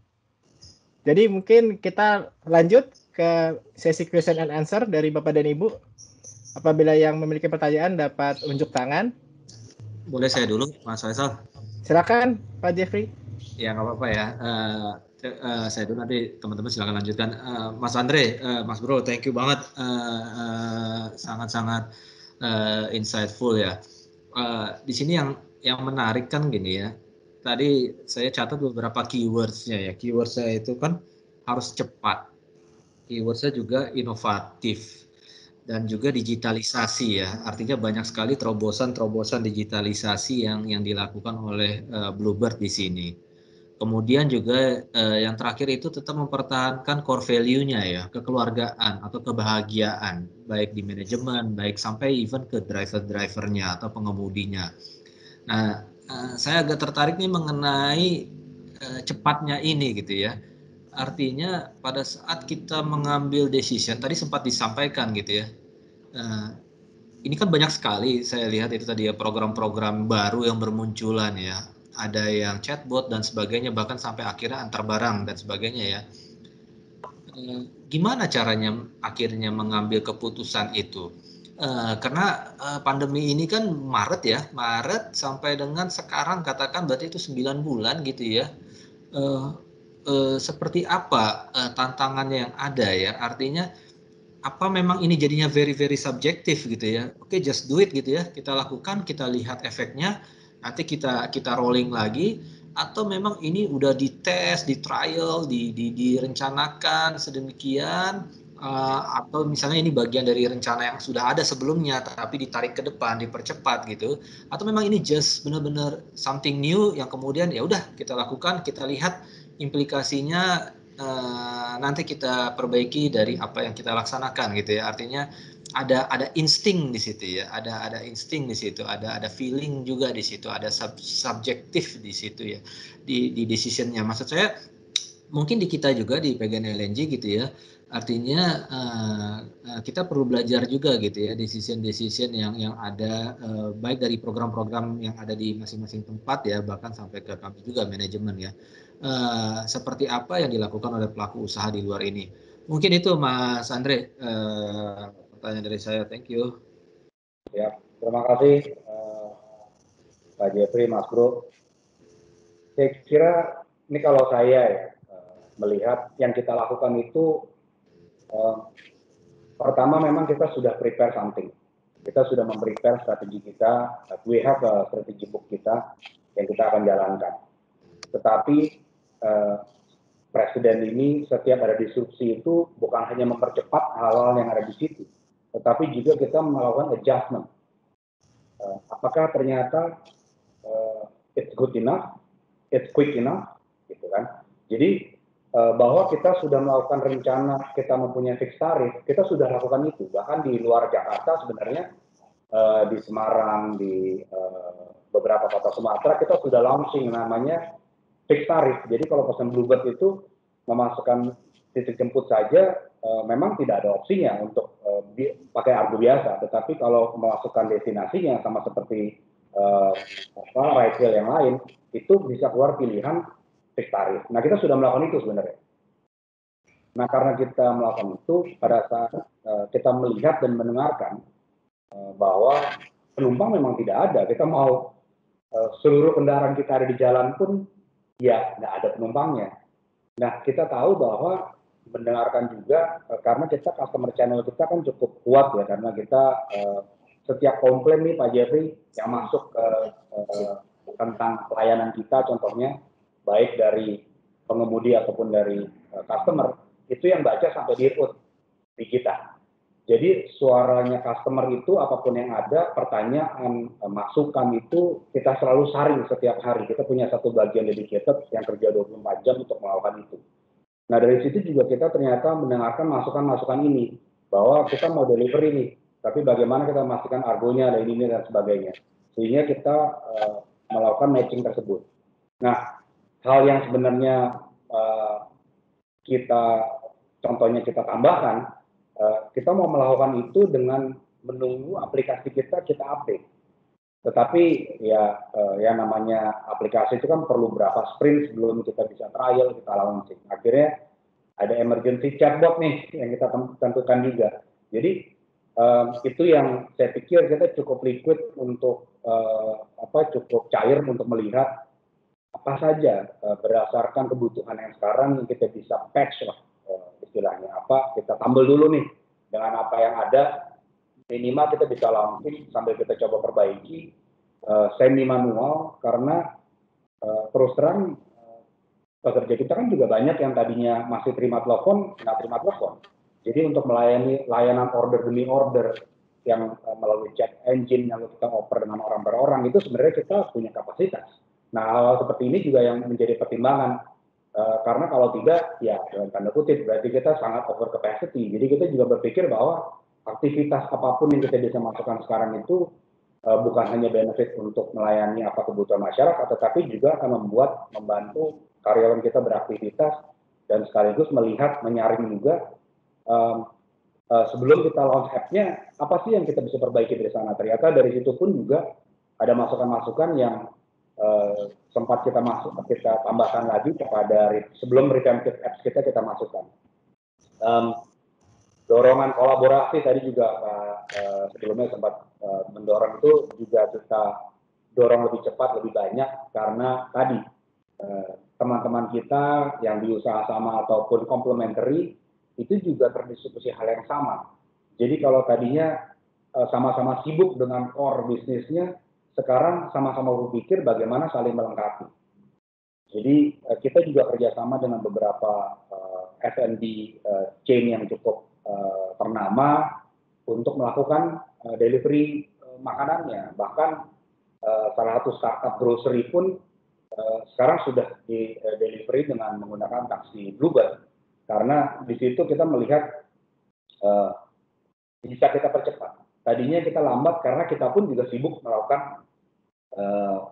Speaker 3: Jadi mungkin kita lanjut ke sesi question and answer dari Bapak dan Ibu. Apabila yang memiliki pertanyaan dapat unjuk tangan.
Speaker 7: Boleh saya dulu, Mas Faisal?
Speaker 3: Silakan, Pak Jeffrey.
Speaker 7: Ya, nggak apa-apa ya. Saya dulu, nanti teman-teman silakan lanjutkan. Mas Andre, Mas Bro, thank you banget. Sangat-sangat insightful ya. Di sini yang menarik kan gini ya. Tadi saya catat beberapa keywords-nya ya. Keyword-nya itu kan harus cepat. Keyword-nya juga inovatif. Dan juga digitalisasi ya. Artinya banyak sekali terobosan-terobosan digitalisasi yang dilakukan oleh Bluebird di sini. Kemudian juga yang terakhir itu tetap mempertahankan core value-nya ya, kekeluargaan atau kebahagiaan, baik di manajemen, baik sampai even ke driver-drivernya atau pengemudinya. Nah, saya agak tertarik nih mengenai cepatnya ini gitu ya. Artinya pada saat kita mengambil decision, tadi sempat disampaikan gitu ya, ini kan banyak sekali saya lihat itu tadi ya program-program baru yang bermunculan ya. Ada yang chatbot dan sebagainya, bahkan sampai akhirnya antar barang dan sebagainya ya. Gimana caranya akhirnya mengambil keputusan itu? Karena pandemi ini kan Maret ya, Maret sampai dengan sekarang katakan berarti itu 9 bulan gitu ya. Seperti apa tantangannya yang ada ya? Artinya apa memang ini jadinya very subjektif gitu ya? Oke, just do it gitu ya. Kita lakukan, kita lihat efeknya, nanti kita rolling lagi, atau memang ini udah dites, di trial, direncanakan sedemikian, atau misalnya ini bagian dari rencana yang sudah ada sebelumnya tapi ditarik ke depan, dipercepat gitu, atau memang ini just benar-benar something new yang kemudian ya udah kita lakukan, kita lihat implikasinya, nanti kita perbaiki dari apa yang kita laksanakan gitu ya. Artinya ada insting di situ ya, ada insting di situ, ada feeling juga di situ, ada subjektif di situ ya, di decisionnya. Maksud saya mungkin di kita juga di PGN LNG gitu ya. Artinya kita perlu belajar juga gitu ya, decision yang ada, baik dari program-program yang ada di masing-masing tempat ya, bahkan sampai ke kami juga manajemen ya. Seperti apa yang dilakukan oleh pelaku usaha di luar ini. Mungkin itu Mas Andre, pertanyaan dari saya. Thank you.
Speaker 8: Ya, terima kasih Pak Jeffrey, Mas Bro. Saya kira ini kalau saya ya melihat yang kita lakukan itu, pertama memang kita sudah prepare something. Kita sudah memprepare strategi kita, we have a strategi book kita yang kita akan jalankan. Tetapi Presiden ini setiap ada disrupsi itu bukan hanya mempercepat hal-hal yang ada di situ, tetapi juga kita melakukan adjustment. Apakah ternyata it's good enough, it's quick enough, gitu kan? Jadi bahwa kita sudah melakukan rencana, kita mempunyai fixed tarif, kita sudah lakukan itu. Bahkan di luar Jakarta sebenarnya di Semarang, di beberapa kota Sumatera kita sudah launching namanya fixed tarif. Jadi kalau pesan Bluebird itu memasukkan titik jemput saja, memang tidak ada opsinya untuk pakai argo biasa. Tetapi kalau memasukkan destinasinya sama seperti ride hail yang lain, itu bisa keluar pilihan fixed tarif. Nah, kita sudah melakukan itu sebenarnya. Nah, karena kita melakukan itu, pada saat kita melihat dan mendengarkan bahwa penumpang memang tidak ada. Kita mau seluruh kendaraan kita ada di jalan pun, ya nggak ada penumpangnya. Nah, kita tahu bahwa mendengarkan juga, karena kita customer channel kita kan cukup kuat ya, karena kita setiap komplain nih Pak Jeffrey yang masuk tentang pelayanan kita, contohnya baik dari pengemudi ataupun dari customer, itu yang baca sampai di root di kita. Jadi suaranya customer itu apapun yang ada, pertanyaan, masukan itu kita selalu saring setiap hari. Kita punya satu bagian dedicated yang kerja 24 jam untuk melakukan itu. Nah, dari situ juga kita ternyata mendengarkan masukan-masukan ini, bahwa kita mau delivery nih, tapi bagaimana kita memastikan argonya, dan ini dan sebagainya. Sehingga kita melakukan matching tersebut. Nah, hal yang sebenarnya contohnya kita tambahkan, kita mau melakukan itu dengan menunggu aplikasi kita update. Tetapi ya namanya aplikasi itu kan perlu berapa sprint sebelum kita bisa trial, kita launching. Akhirnya ada emergency chatbot nih yang kita tentukan juga. Jadi itu yang saya pikir kita cukup liquid untuk cukup cair untuk melihat apa saja berdasarkan kebutuhan yang sekarang yang kita bisa patch lah istilahnya, kita tambal dulu nih dengan apa yang ada, minimal kita bisa launching sambil kita coba perbaiki semi manual, karena terus terang pekerja kita kan juga banyak yang tadinya masih terima telepon, nggak terima telepon. Jadi untuk melayani layanan order demi order yang melalui chat engine yang kita oper dengan orang per orang, itu sebenarnya kita punya kapasitas. Nah, hal seperti ini juga yang menjadi pertimbangan, karena kalau tidak, ya dalam tanda kutip, berarti kita sangat over capacity. Jadi kita juga berpikir bahwa aktivitas apapun yang kita bisa masukkan sekarang itu bukan hanya benefit untuk melayani kebutuhan masyarakat, tetapi juga akan membantu karyawan kita beraktivitas dan sekaligus menyaring juga sebelum kita launch app-nya, apa sih yang kita bisa perbaiki dari sana. Ternyata dari situ pun juga ada masukan-masukan yang sempat kita tambahkan lagi kepada sebelum revamped apps kita masukkan. Dorongan kolaborasi tadi juga sebelumnya sempat mendorong, itu juga kita dorong lebih cepat, lebih banyak, karena tadi teman-teman kita yang di usaha sama ataupun complementary itu juga terdiskusi hal yang sama. Jadi kalau tadinya sama-sama sibuk dengan core bisnisnya, sekarang sama-sama berpikir bagaimana saling melengkapi. Jadi kita juga kerjasama dengan beberapa F&B chain yang cukup ternama untuk melakukan delivery makanannya. Bahkan salah satu startup grocery pun sekarang sudah di delivery dengan menggunakan taksi Bluebird, karena di situ kita melihat bisa kita percepat. Tadinya kita lambat karena kita pun juga sibuk melakukan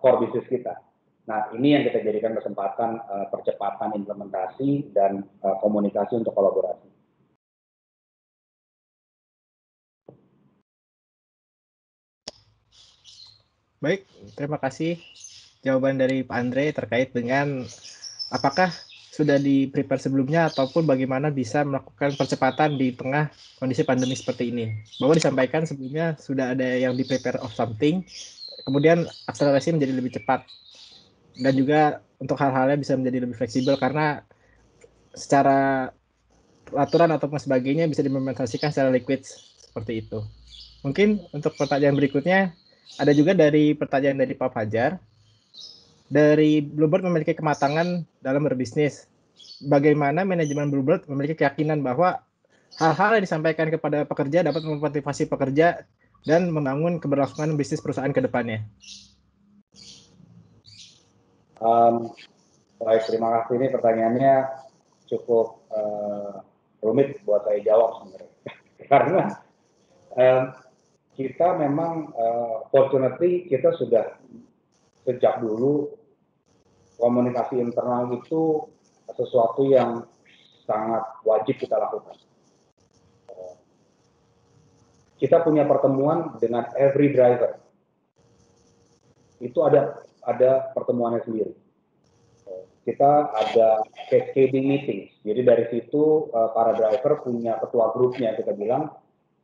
Speaker 8: core business kita. Nah, ini yang kita jadikan kesempatan percepatan implementasi dan komunikasi untuk kolaborasi.
Speaker 3: Baik, terima kasih jawaban dari Pak Andre terkait dengan apakah sudah di-prepare sebelumnya ataupun bagaimana bisa melakukan percepatan di tengah kondisi pandemi seperti ini. Bahwa disampaikan sebelumnya sudah ada yang di-prepare of something, kemudian akselerasi menjadi lebih cepat. Dan juga untuk hal-halnya bisa menjadi lebih fleksibel karena secara aturan ataupun sebagainya bisa diimplementasikan secara liquid seperti itu. Mungkin untuk pertanyaan berikutnya, ada juga dari pertanyaan dari Pak Fajar. Dari Bluebird memiliki kematangan dalam berbisnis. Bagaimana manajemen Bluebird memiliki keyakinan bahwa hal-hal yang disampaikan kepada pekerja dapat memotivasi pekerja dan membangun keberlangsungan bisnis perusahaan ke depannya?
Speaker 8: Baik, terima kasih. Ini pertanyaannya cukup rumit buat saya jawab sebenarnya. Karena kita memang fortunately kita sudah sejak dulu komunikasi internal itu sesuatu yang sangat wajib kita lakukan. Kita punya pertemuan dengan every driver. Itu ada pertemuannya sendiri. Kita ada cascading meeting. Jadi dari situ para driver punya ketua grupnya, kita bilang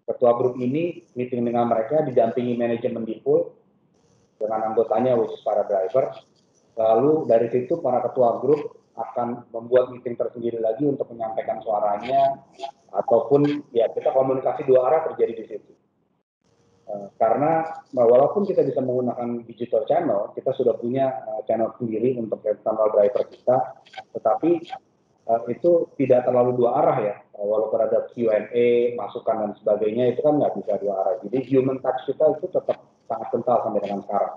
Speaker 8: ketua grup ini meeting dengan mereka didampingi manajemen depot dengan anggotanya, which is para driver. Lalu dari situ para ketua grup akan membuat meeting tersendiri lagi untuk menyampaikan suaranya, ataupun ya kita komunikasi dua arah terjadi di situ. Karena walaupun kita bisa menggunakan digital channel, kita sudah punya channel sendiri untuk internal driver kita, tetapi itu tidak terlalu dua arah ya. Walaupun ada Q&A, masukan dan sebagainya, itu kan nggak bisa dua arah. Jadi human touch kita itu tetap sangat kental sampai dengan sekarang.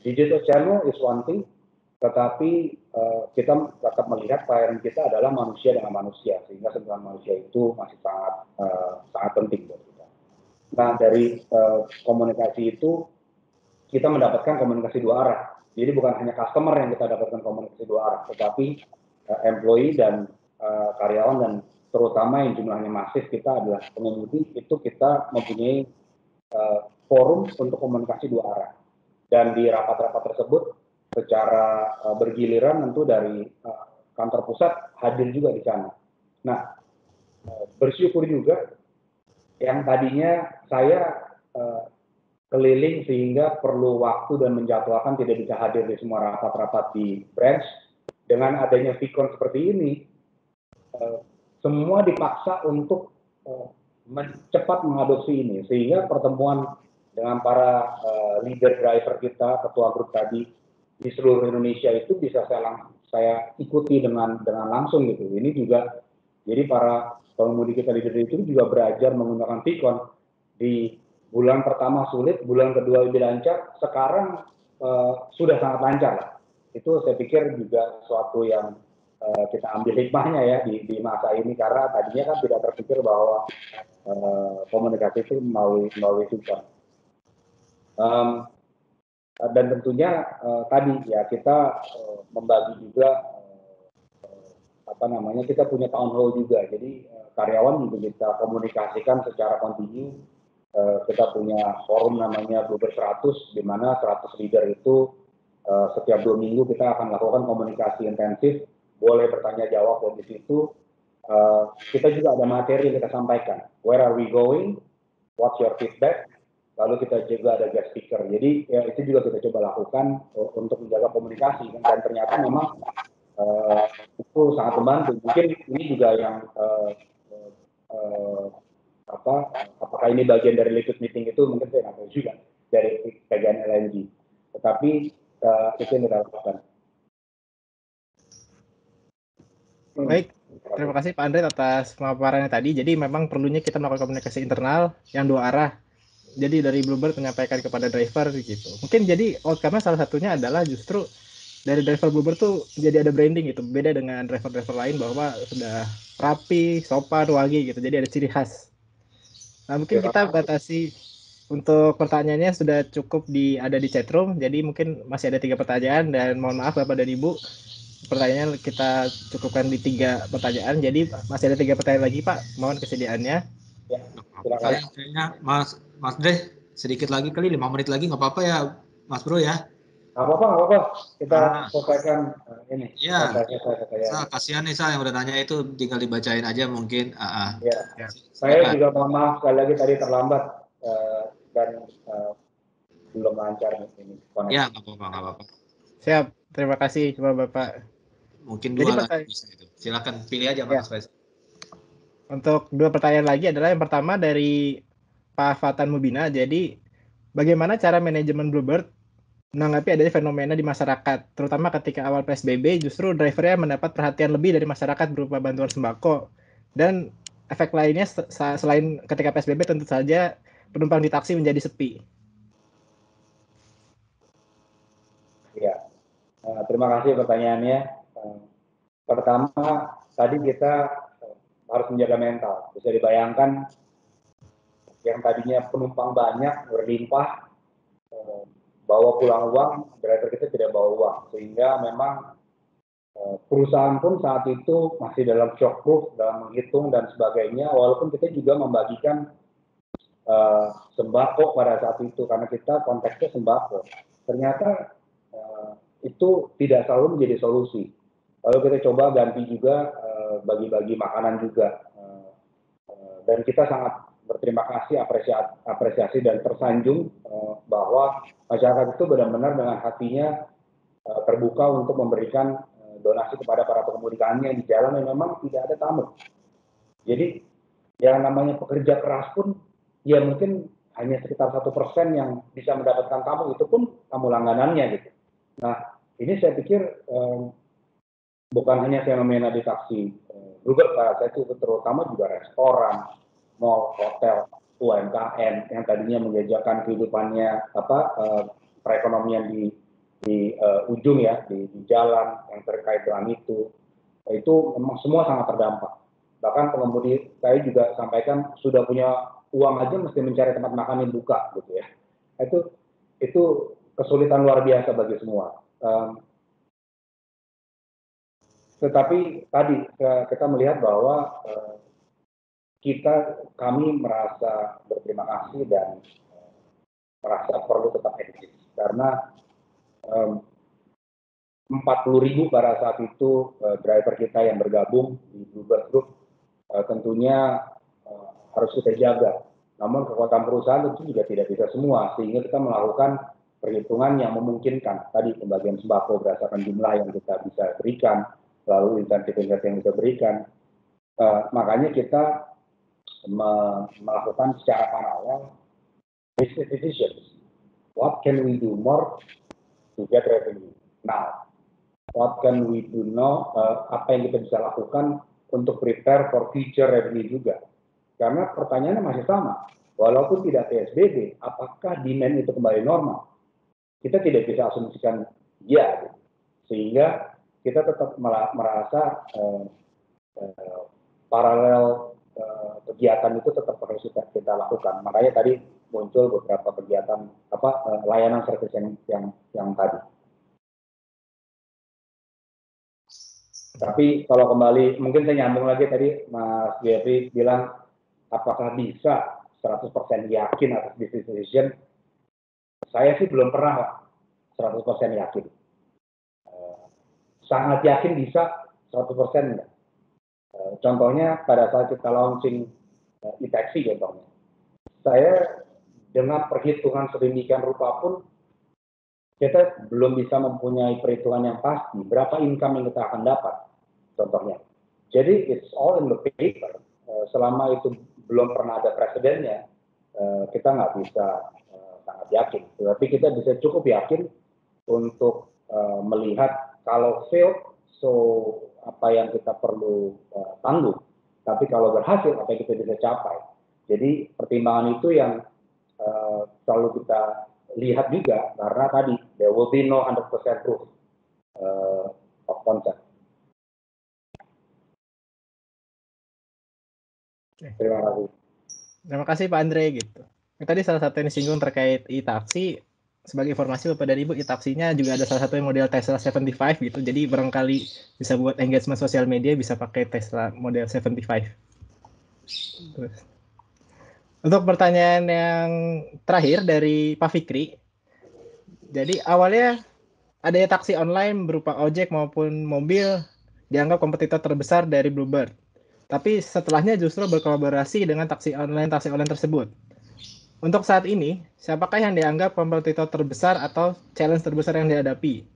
Speaker 8: Digital channel is one thing, tetapi kita tetap melihat pelayanan kita adalah manusia dengan manusia, sehingga sentuhan manusia itu masih sangat penting buat kita. Nah, dari komunikasi itu kita mendapatkan komunikasi dua arah. Jadi bukan hanya customer yang kita dapatkan komunikasi dua arah, tetapi employee dan karyawan dan terutama yang jumlahnya masif kita adalah pengemudi, itu kita mempunyai forum untuk komunikasi dua arah. Dan di rapat-rapat tersebut secara bergiliran tentu dari kantor pusat hadir juga di sana. Nah, bersyukur juga yang tadinya saya keliling sehingga perlu waktu dan menjadwalkan tidak bisa hadir di semua rapat-rapat di branch. Dengan adanya Vicon seperti ini, semua dipaksa untuk cepat mengadopsi ini, sehingga pertemuan dengan para leader driver kita, ketua grup tadi di seluruh Indonesia itu bisa saya ikuti dengan langsung gitu. Ini juga jadi para pengemudi kita leader itu juga belajar menggunakan Vicon. Di bulan pertama sulit, bulan kedua lebih lancar, sekarang sudah sangat lancar lah. Itu saya pikir juga sesuatu yang kita ambil hikmahnya ya di masa ini, karena tadinya kan tidak terpikir bahwa komunikasi itu melalui Vicon. Dan tentunya tadi ya kita membagi juga kita punya town hall juga, jadi karyawan juga kita komunikasikan secara kontinu. Kita punya forum namanya Bluebird 100, di mana 100 leader itu setiap 2 minggu kita akan lakukan komunikasi intensif, boleh bertanya jawab di situ. Kita juga ada materi yang kita sampaikan, where are we going, what's your feedback, lalu kita juga ada guest speaker. Jadi ya, itu juga kita coba lakukan untuk menjaga komunikasi, dan ternyata memang itu sangat membantu. Mungkin ini juga yang apakah ini bagian dari liquid meeting itu mungkin saya nggak tahu juga dari bagian LNG, tetapi itu yang kita lakukan.
Speaker 3: Baik, terima kasih Pak Andre atas pemaparannya tadi. Jadi memang perlunya kita melakukan komunikasi internal yang dua arah. Jadi dari Bluebird menyampaikan kepada driver gitu. Mungkin jadi outcome-nya salah satunya adalah justru dari driver Bluebird tuh jadi ada branding gitu. Beda dengan driver-driver lain bahwa sudah rapi, sopan, wangi gitu. Jadi ada ciri khas. Nah, mungkin kita batasi untuk pertanyaannya sudah cukup ada di chatroom. Jadi mungkin masih ada 3 pertanyaan, dan mohon maaf Bapak dan Ibu, pertanyaan kita cukupkan di 3 pertanyaan. Jadi masih ada 3 pertanyaan lagi Pak, mohon kesediaannya.
Speaker 8: Ya,
Speaker 7: kayaknya Mas Dre sedikit lagi kali, 5 menit lagi nggak apa-apa ya Mas Bro ya?
Speaker 8: Nggak apa-apa. Kita selesaikan ini.
Speaker 7: Ya, kasihan nih yang udah nanya itu, tinggal dibacain aja mungkin.
Speaker 8: Ya. Saya juga mohon maaf sekali lagi tadi terlambat dan belum lancar ini.
Speaker 7: Ya, nggak apa-apa.
Speaker 3: Siap, terima kasih Bapak.
Speaker 7: Mungkin 2 lagi bisa itu. Silakan pilih aja Mas Faisal.
Speaker 3: Untuk 2 pertanyaan lagi adalah yang pertama dari Pak Fatan Mubina. Jadi bagaimana cara manajemen Bluebird menanggapi adanya fenomena di masyarakat, terutama ketika awal PSBB justru drivernya mendapat perhatian lebih dari masyarakat berupa bantuan sembako, dan efek lainnya selain ketika PSBB tentu saja penumpang di taksi menjadi sepi.
Speaker 8: Ya, terima kasih pertanyaannya. Pertama, tadi kita harus menjaga mental. Bisa dibayangkan yang tadinya penumpang banyak, berlimpah, bawa pulang uang, driver kita tidak bawa uang, sehingga memang perusahaan pun saat itu masih dalam shock proof, dalam menghitung dan sebagainya, walaupun kita juga membagikan sembako pada saat itu, karena kita konteksnya sembako. Ternyata itu tidak selalu menjadi solusi. Lalu kita coba ganti juga bagi-bagi makanan juga, dan kita sangat berterima kasih, apresiasi dan tersanjung bahwa masyarakat itu benar-benar dengan hatinya terbuka untuk memberikan donasi kepada para pengemudi kami yang di jalan yang memang tidak ada tamu. Jadi yang namanya pekerja keras pun ya mungkin hanya sekitar 1% yang bisa mendapatkan tamu, itu pun tamu langganannya gitu. Nah, ini saya pikir bukan hanya fenomena di taksi Bluebird, saya itu terutama juga restoran, mall, hotel, UMKM yang tadinya menjajakan kehidupannya perekonomian di ujung ya, di jalan yang terkait dengan itu memang semua sangat terdampak. Bahkan pengemudi saya juga sampaikan sudah punya uang aja mesti mencari tempat makan yang buka gitu ya. Itu kesulitan luar biasa bagi semua. Tetapi tadi kita melihat bahwa kami merasa berterima kasih dan merasa perlu tetap eksis karena 40.000 pada saat itu driver kita yang bergabung di Bluebird Group tentunya harus kita jaga. Namun kekuatan perusahaan tentu juga tidak bisa semua, sehingga kita melakukan perhitungan yang memungkinkan. Tadi pembagian sembako berdasarkan jumlah yang kita bisa berikan, lalu insentif-insentif yang bisa berikan. Makanya kita melakukan secara paralel business decisions. What can we do more to get revenue now? What can we do now? Apa yang kita bisa lakukan untuk prepare for future revenue juga? Karena pertanyaannya masih sama. Walaupun tidak PSBB, apakah demand itu kembali normal? Kita tidak bisa asumsikan ya, sehingga kita tetap merasa paralel kegiatan itu tetap harus kita lakukan. Makanya tadi muncul beberapa kegiatan layanan servis yang tadi. Tapi kalau kembali, mungkin saya nyambung lagi tadi Mas Jeffrey bilang apakah bisa 100% yakin atas business decision? Saya sih belum pernah 100% yakin. Sangat yakin bisa 100% enggak. Contohnya pada saat kita launching e-taxi contohnya. Saya dengan perhitungan sedemikian rupa pun kita belum bisa mempunyai perhitungan yang pasti berapa income yang kita akan dapat contohnya. Jadi it's all in the paper. Selama itu belum pernah ada presidennya, kita nggak bisa sangat yakin. Tapi kita bisa cukup yakin untuk melihat kalau fail, so apa yang kita perlu tanggung. Tapi kalau berhasil, apa yang kita bisa capai. Jadi pertimbangan itu yang selalu kita lihat juga, karena tadi there will be no 100% proof of concept. Terima kasih.
Speaker 3: Terima kasih Pak Andre gitu. Tadi salah satu yang disinggung terkait e-taksi. Sebagai informasi Bapak dan Ibu, e-taksinya juga ada salah satu yang model Tesla 75 gitu. Jadi barangkali bisa buat engagement sosial media bisa pakai Tesla model 75. Terus. Untuk pertanyaan yang terakhir dari Pak Fikri. Jadi awalnya adanya taksi online berupa ojek maupun mobil dianggap kompetitor terbesar dari Bluebird. Tapi setelahnya justru berkolaborasi dengan taksi online tersebut. Untuk saat ini, siapakah yang dianggap kompetitor terbesar atau challenge terbesar yang dihadapi?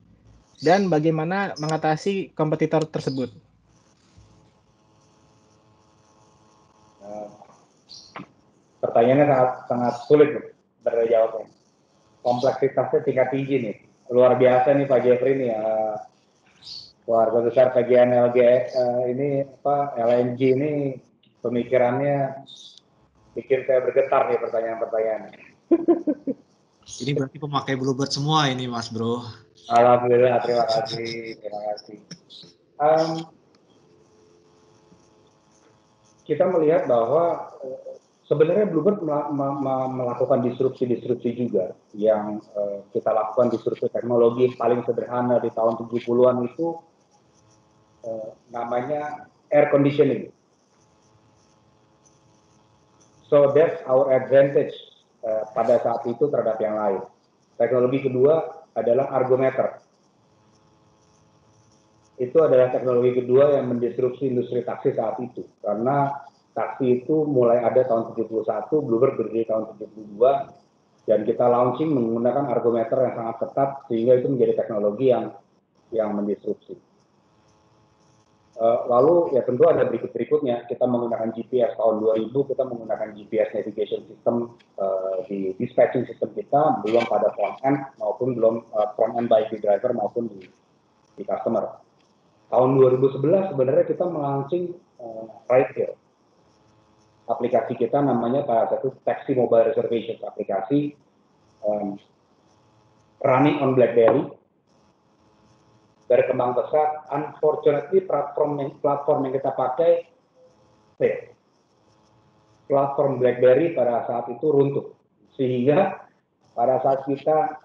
Speaker 3: Dan bagaimana mengatasi kompetitor tersebut?
Speaker 8: Pertanyaannya sangat sulit berjawabnya. Kompleksitasnya tingkat tinggi nih. Luar biasa nih Pak Jeffrey nih. Keluarga besar PGNLG ini LNG ini pemikirannya bikin saya bergetar nih pertanyaan-pertanyaan.
Speaker 7: Ini berarti pemakai Bluebird semua ini Mas Bro.
Speaker 8: Alhamdulillah, terima kasih. Kita melihat bahwa sebenarnya Bluebird melakukan disrupsi juga yang kita lakukan disrupsi teknologi paling sederhana di tahun 70-an itu namanya air conditioning. So that's our advantage pada saat itu terhadap yang lain. Teknologi kedua adalah argometer. Itu adalah teknologi kedua yang mendisrupsi industri taksi saat itu. Karena taksi itu mulai ada tahun 71, Bluebird berdiri tahun 72, dan kita launching menggunakan argometer yang sangat ketat, sehingga itu menjadi teknologi yang mendisrupsi. Lalu ya tentu ada berikutnya, kita menggunakan GPS tahun 2000, kita menggunakan GPS navigation system di dispatching system kita, belum pada front end maupun belum front end baik di driver maupun di customer. Tahun 2011 sebenarnya kita melaunching ride hail. Aplikasi kita namanya pada satu taxi mobile reservation aplikasi running on BlackBerry. Berkembang pesat, unfortunately platform yang kita pakai fail. Platform BlackBerry pada saat itu runtuh, sehingga pada saat kita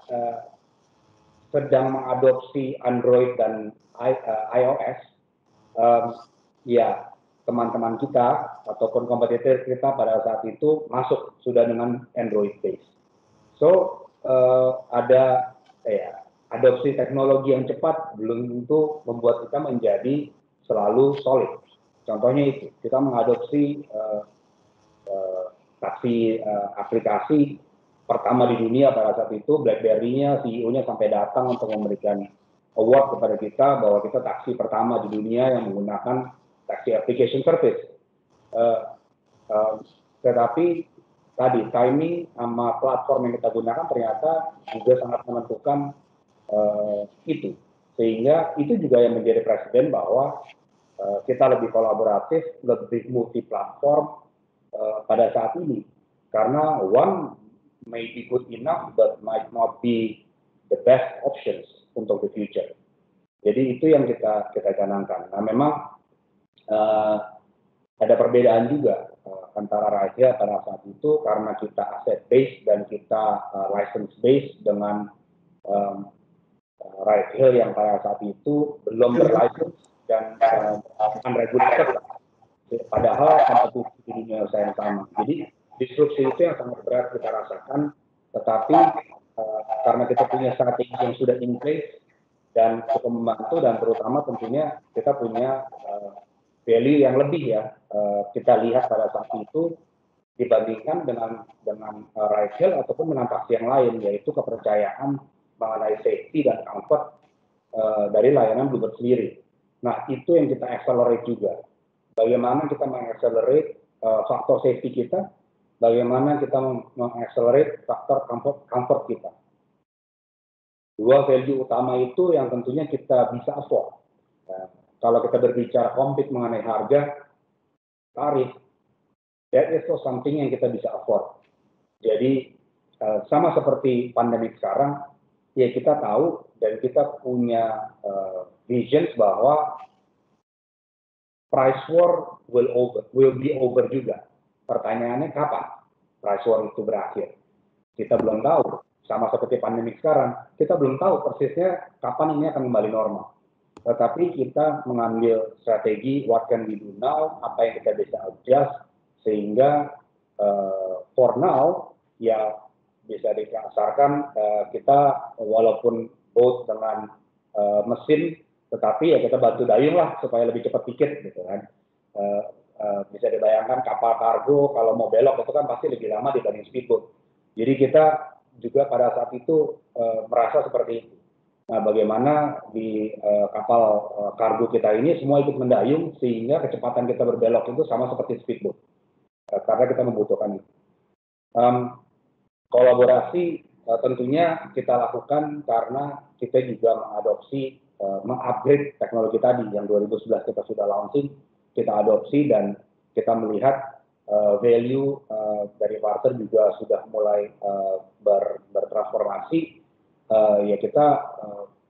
Speaker 8: sedang mengadopsi Android dan iOS, ya teman-teman kita ataupun kompetitor kita pada saat itu masuk sudah dengan Android base. So ada adopsi teknologi yang cepat belum tentu membuat kita menjadi selalu solid. Contohnya itu kita mengadopsi taksi aplikasi pertama di dunia pada saat itu, BlackBerry-nya, CEO-nya sampai datang untuk memberikan award kepada kita bahwa kita taksi pertama di dunia yang menggunakan taksi application service. Tetapi tadi timing sama platform yang kita gunakan ternyata juga sangat menentukan itu. Sehingga itu juga yang menjadi presiden bahwa kita lebih kolaboratif, lebih multi platform pada saat ini. Karena one may be good enough but might not be the best options untuk the future. Jadi itu yang kita canangkan. Nah memang ada perbedaan juga antara Raja pada saat itu karena kita asset based dan kita license based dengan Raja yang pada saat itu belum berlicense dan unregulated. Padahal kompetisi di dunia usaha yang sama. Jadi disrupsi itu yang sangat berat kita rasakan, tetapi karena kita punya strategi yang sudah in place dan cukup membantu dan terutama tentunya kita punya value yang lebih ya kita lihat pada saat itu dibandingkan dengan ride-hail ataupun dengan taksi yang lain, yaitu kepercayaan mengenai safety dan comfort dari layanan Bluebird sendiri. Nah itu yang kita accelerate juga. Bagaimana kita mengaccelerate faktor safety kita, bagaimana kita mengaccelerate faktor comfort kita. Dua value utama itu yang tentunya kita bisa afford. Kalau kita berbicara compete mengenai harga, tarif, that is something yang kita bisa afford. Jadi sama seperti pandemi sekarang, ya kita tahu dan kita punya visions bahwa price war will be over juga. Pertanyaannya kapan price war itu berakhir? Kita belum tahu. Sama seperti pandemi sekarang, kita belum tahu persisnya kapan ini akan kembali normal. Tetapi kita mengambil strategi what can we do now, apa yang kita bisa adjust, sehingga for now, ya bisa dikasarkan kita walaupun boat dengan mesin, tetapi ya kita bantu dayung lah supaya lebih cepat dikit gitu kan. Bisa dibayangkan kapal kargo kalau mau belok itu kan pasti lebih lama dibanding speedboat. Jadi kita juga pada saat itu merasa seperti itu. Nah, bagaimana di kapal kargo kita ini semua ikut mendayung sehingga kecepatan kita berbelok itu sama seperti speedboat. Karena kita membutuhkan itu. Kolaborasi tentunya kita lakukan karena kita juga mengadopsi, mengupgrade teknologi tadi yang 2011 kita sudah launching, kita adopsi dan kita melihat value dari partner juga sudah mulai bertransformasi. Ya kita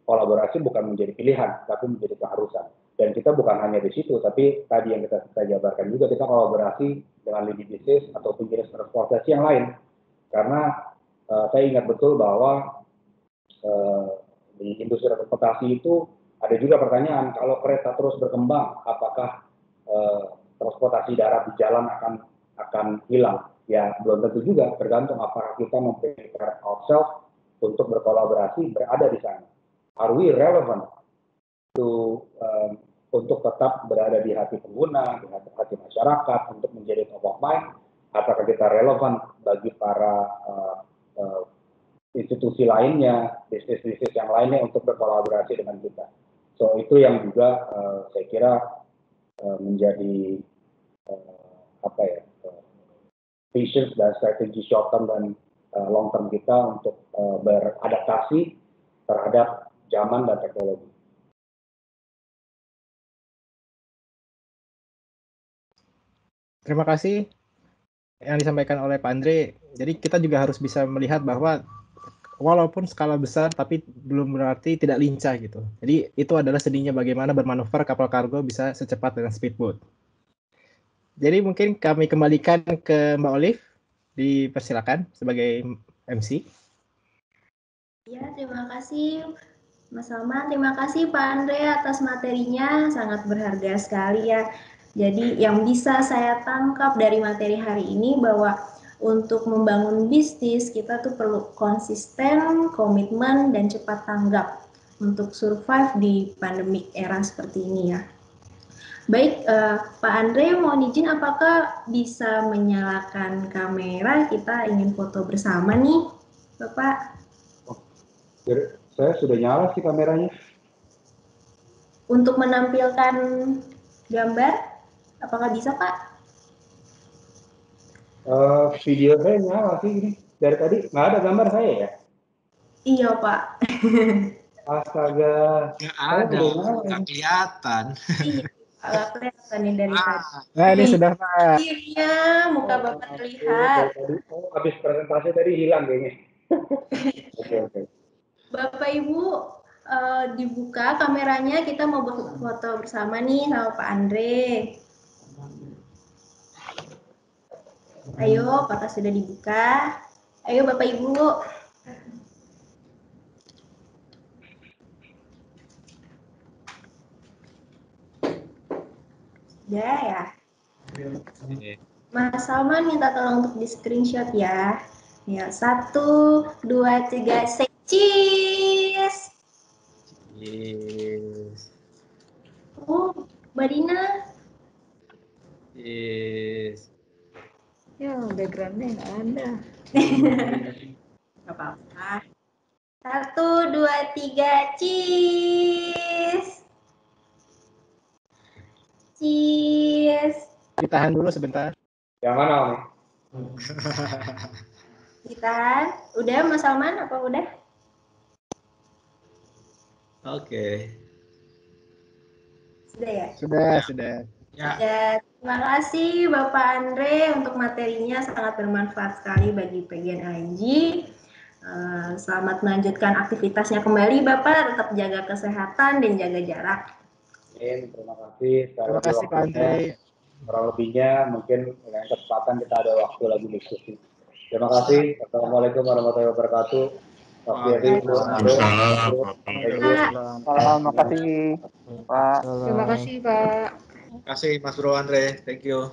Speaker 8: kolaborasi bukan menjadi pilihan, tapi menjadi keharusan. Dan kita bukan hanya di situ, tapi tadi yang kita jabarkan juga kita kolaborasi dengan lini bisnis ataupun jenis transportasi yang lain. Karena saya ingat betul bahwa di industri transportasi itu ada juga pertanyaan, kalau kereta terus berkembang, apakah transportasi darat di jalan akan hilang? Ya belum tentu juga, tergantung apakah kita memprepare ourselves untuk berkolaborasi berada di sana. Are we relevant untuk tetap berada di hati pengguna, di hati masyarakat, untuk menjadi top of mind? Apakah kita relevan bagi para institusi lainnya, bisnis-bisnis yang lainnya untuk berkolaborasi dengan kita? So itu yang juga saya kira menjadi vision dan strategi short term dan long term kita untuk beradaptasi terhadap zaman dan teknologi.
Speaker 3: Terima kasih yang disampaikan oleh Pak Andre. Jadi kita juga harus bisa melihat bahwa walaupun skala besar tapi belum berarti tidak lincah gitu. Jadi itu adalah seninya bagaimana bermanuver kapal kargo bisa secepat dengan speedboat. Jadi mungkin kami kembalikan ke Mbak Olive, dipersilakan sebagai MC.
Speaker 1: Ya, terima kasih Mas Salman, terima kasih Pak Andre atas materinya, sangat berharga sekali ya. Jadi yang bisa saya tangkap dari materi hari ini bahwa untuk membangun bisnis kita tuh perlu konsisten, komitmen, dan cepat tanggap untuk survive di pandemic era seperti ini ya. Baik, Pak Andre mohon izin apakah bisa menyalakan kamera, kita ingin foto bersama nih, Bapak.
Speaker 8: Saya sudah nyala sih kameranya.
Speaker 1: Untuk menampilkan gambar, apakah bisa Pak?
Speaker 8: Video saya nyala sih ini. Dari tadi nggak ada gambar saya ya?
Speaker 1: Iya Pak.
Speaker 8: Astaga.
Speaker 7: Nggak ada, nggak kelihatan.
Speaker 1: Iya, nggak kelihatan nih dari tadi.
Speaker 3: Nah, ini sudah Pak.
Speaker 1: Akhirnya muka Bapak terlihat.
Speaker 8: Dari tadi, habis presentasi tadi hilang kayaknya. Oke.
Speaker 1: Bapak Ibu, dibuka kameranya, kita mau foto bersama nih sama Pak Andre. Ayo, apakah sudah dibuka? Ayo Bapak Ibu. Sudah ya? Mas Salman minta tolong untuk di screenshot ya. Ya, 1, 2, 3, say cheese.
Speaker 7: Yes.
Speaker 1: Oh, Mbak Dina.
Speaker 7: Yes.
Speaker 2: Ya, backgroundnya nggak ada.
Speaker 1: Gak apa-apa. 1, 2, 3, cheese. Cheese.
Speaker 3: Ditahan dulu sebentar.
Speaker 8: Yang mana nih?
Speaker 1: Ditahan. Udah Mas Salman apa udah?
Speaker 7: Oke.
Speaker 1: Sudah ya?
Speaker 3: Sudah.
Speaker 7: Ya.
Speaker 1: Ya, terima kasih Bapak Andre untuk materinya sangat bermanfaat sekali bagi PGN LNG. Selamat melanjutkan aktivitasnya kembali Bapak, tetap jaga kesehatan dan jaga jarak.
Speaker 8: Terima kasih.
Speaker 3: Terima kasih Pak Andre.
Speaker 8: Kurang lebihnya mungkin dengan kesempatan kita ada waktu lagi diskusi. Terima kasih. Assalamualaikum warahmatullahi wabarakatuh.
Speaker 4: Terima kasih Pak.
Speaker 7: Terima kasih Mas Bro Andre. Thank you.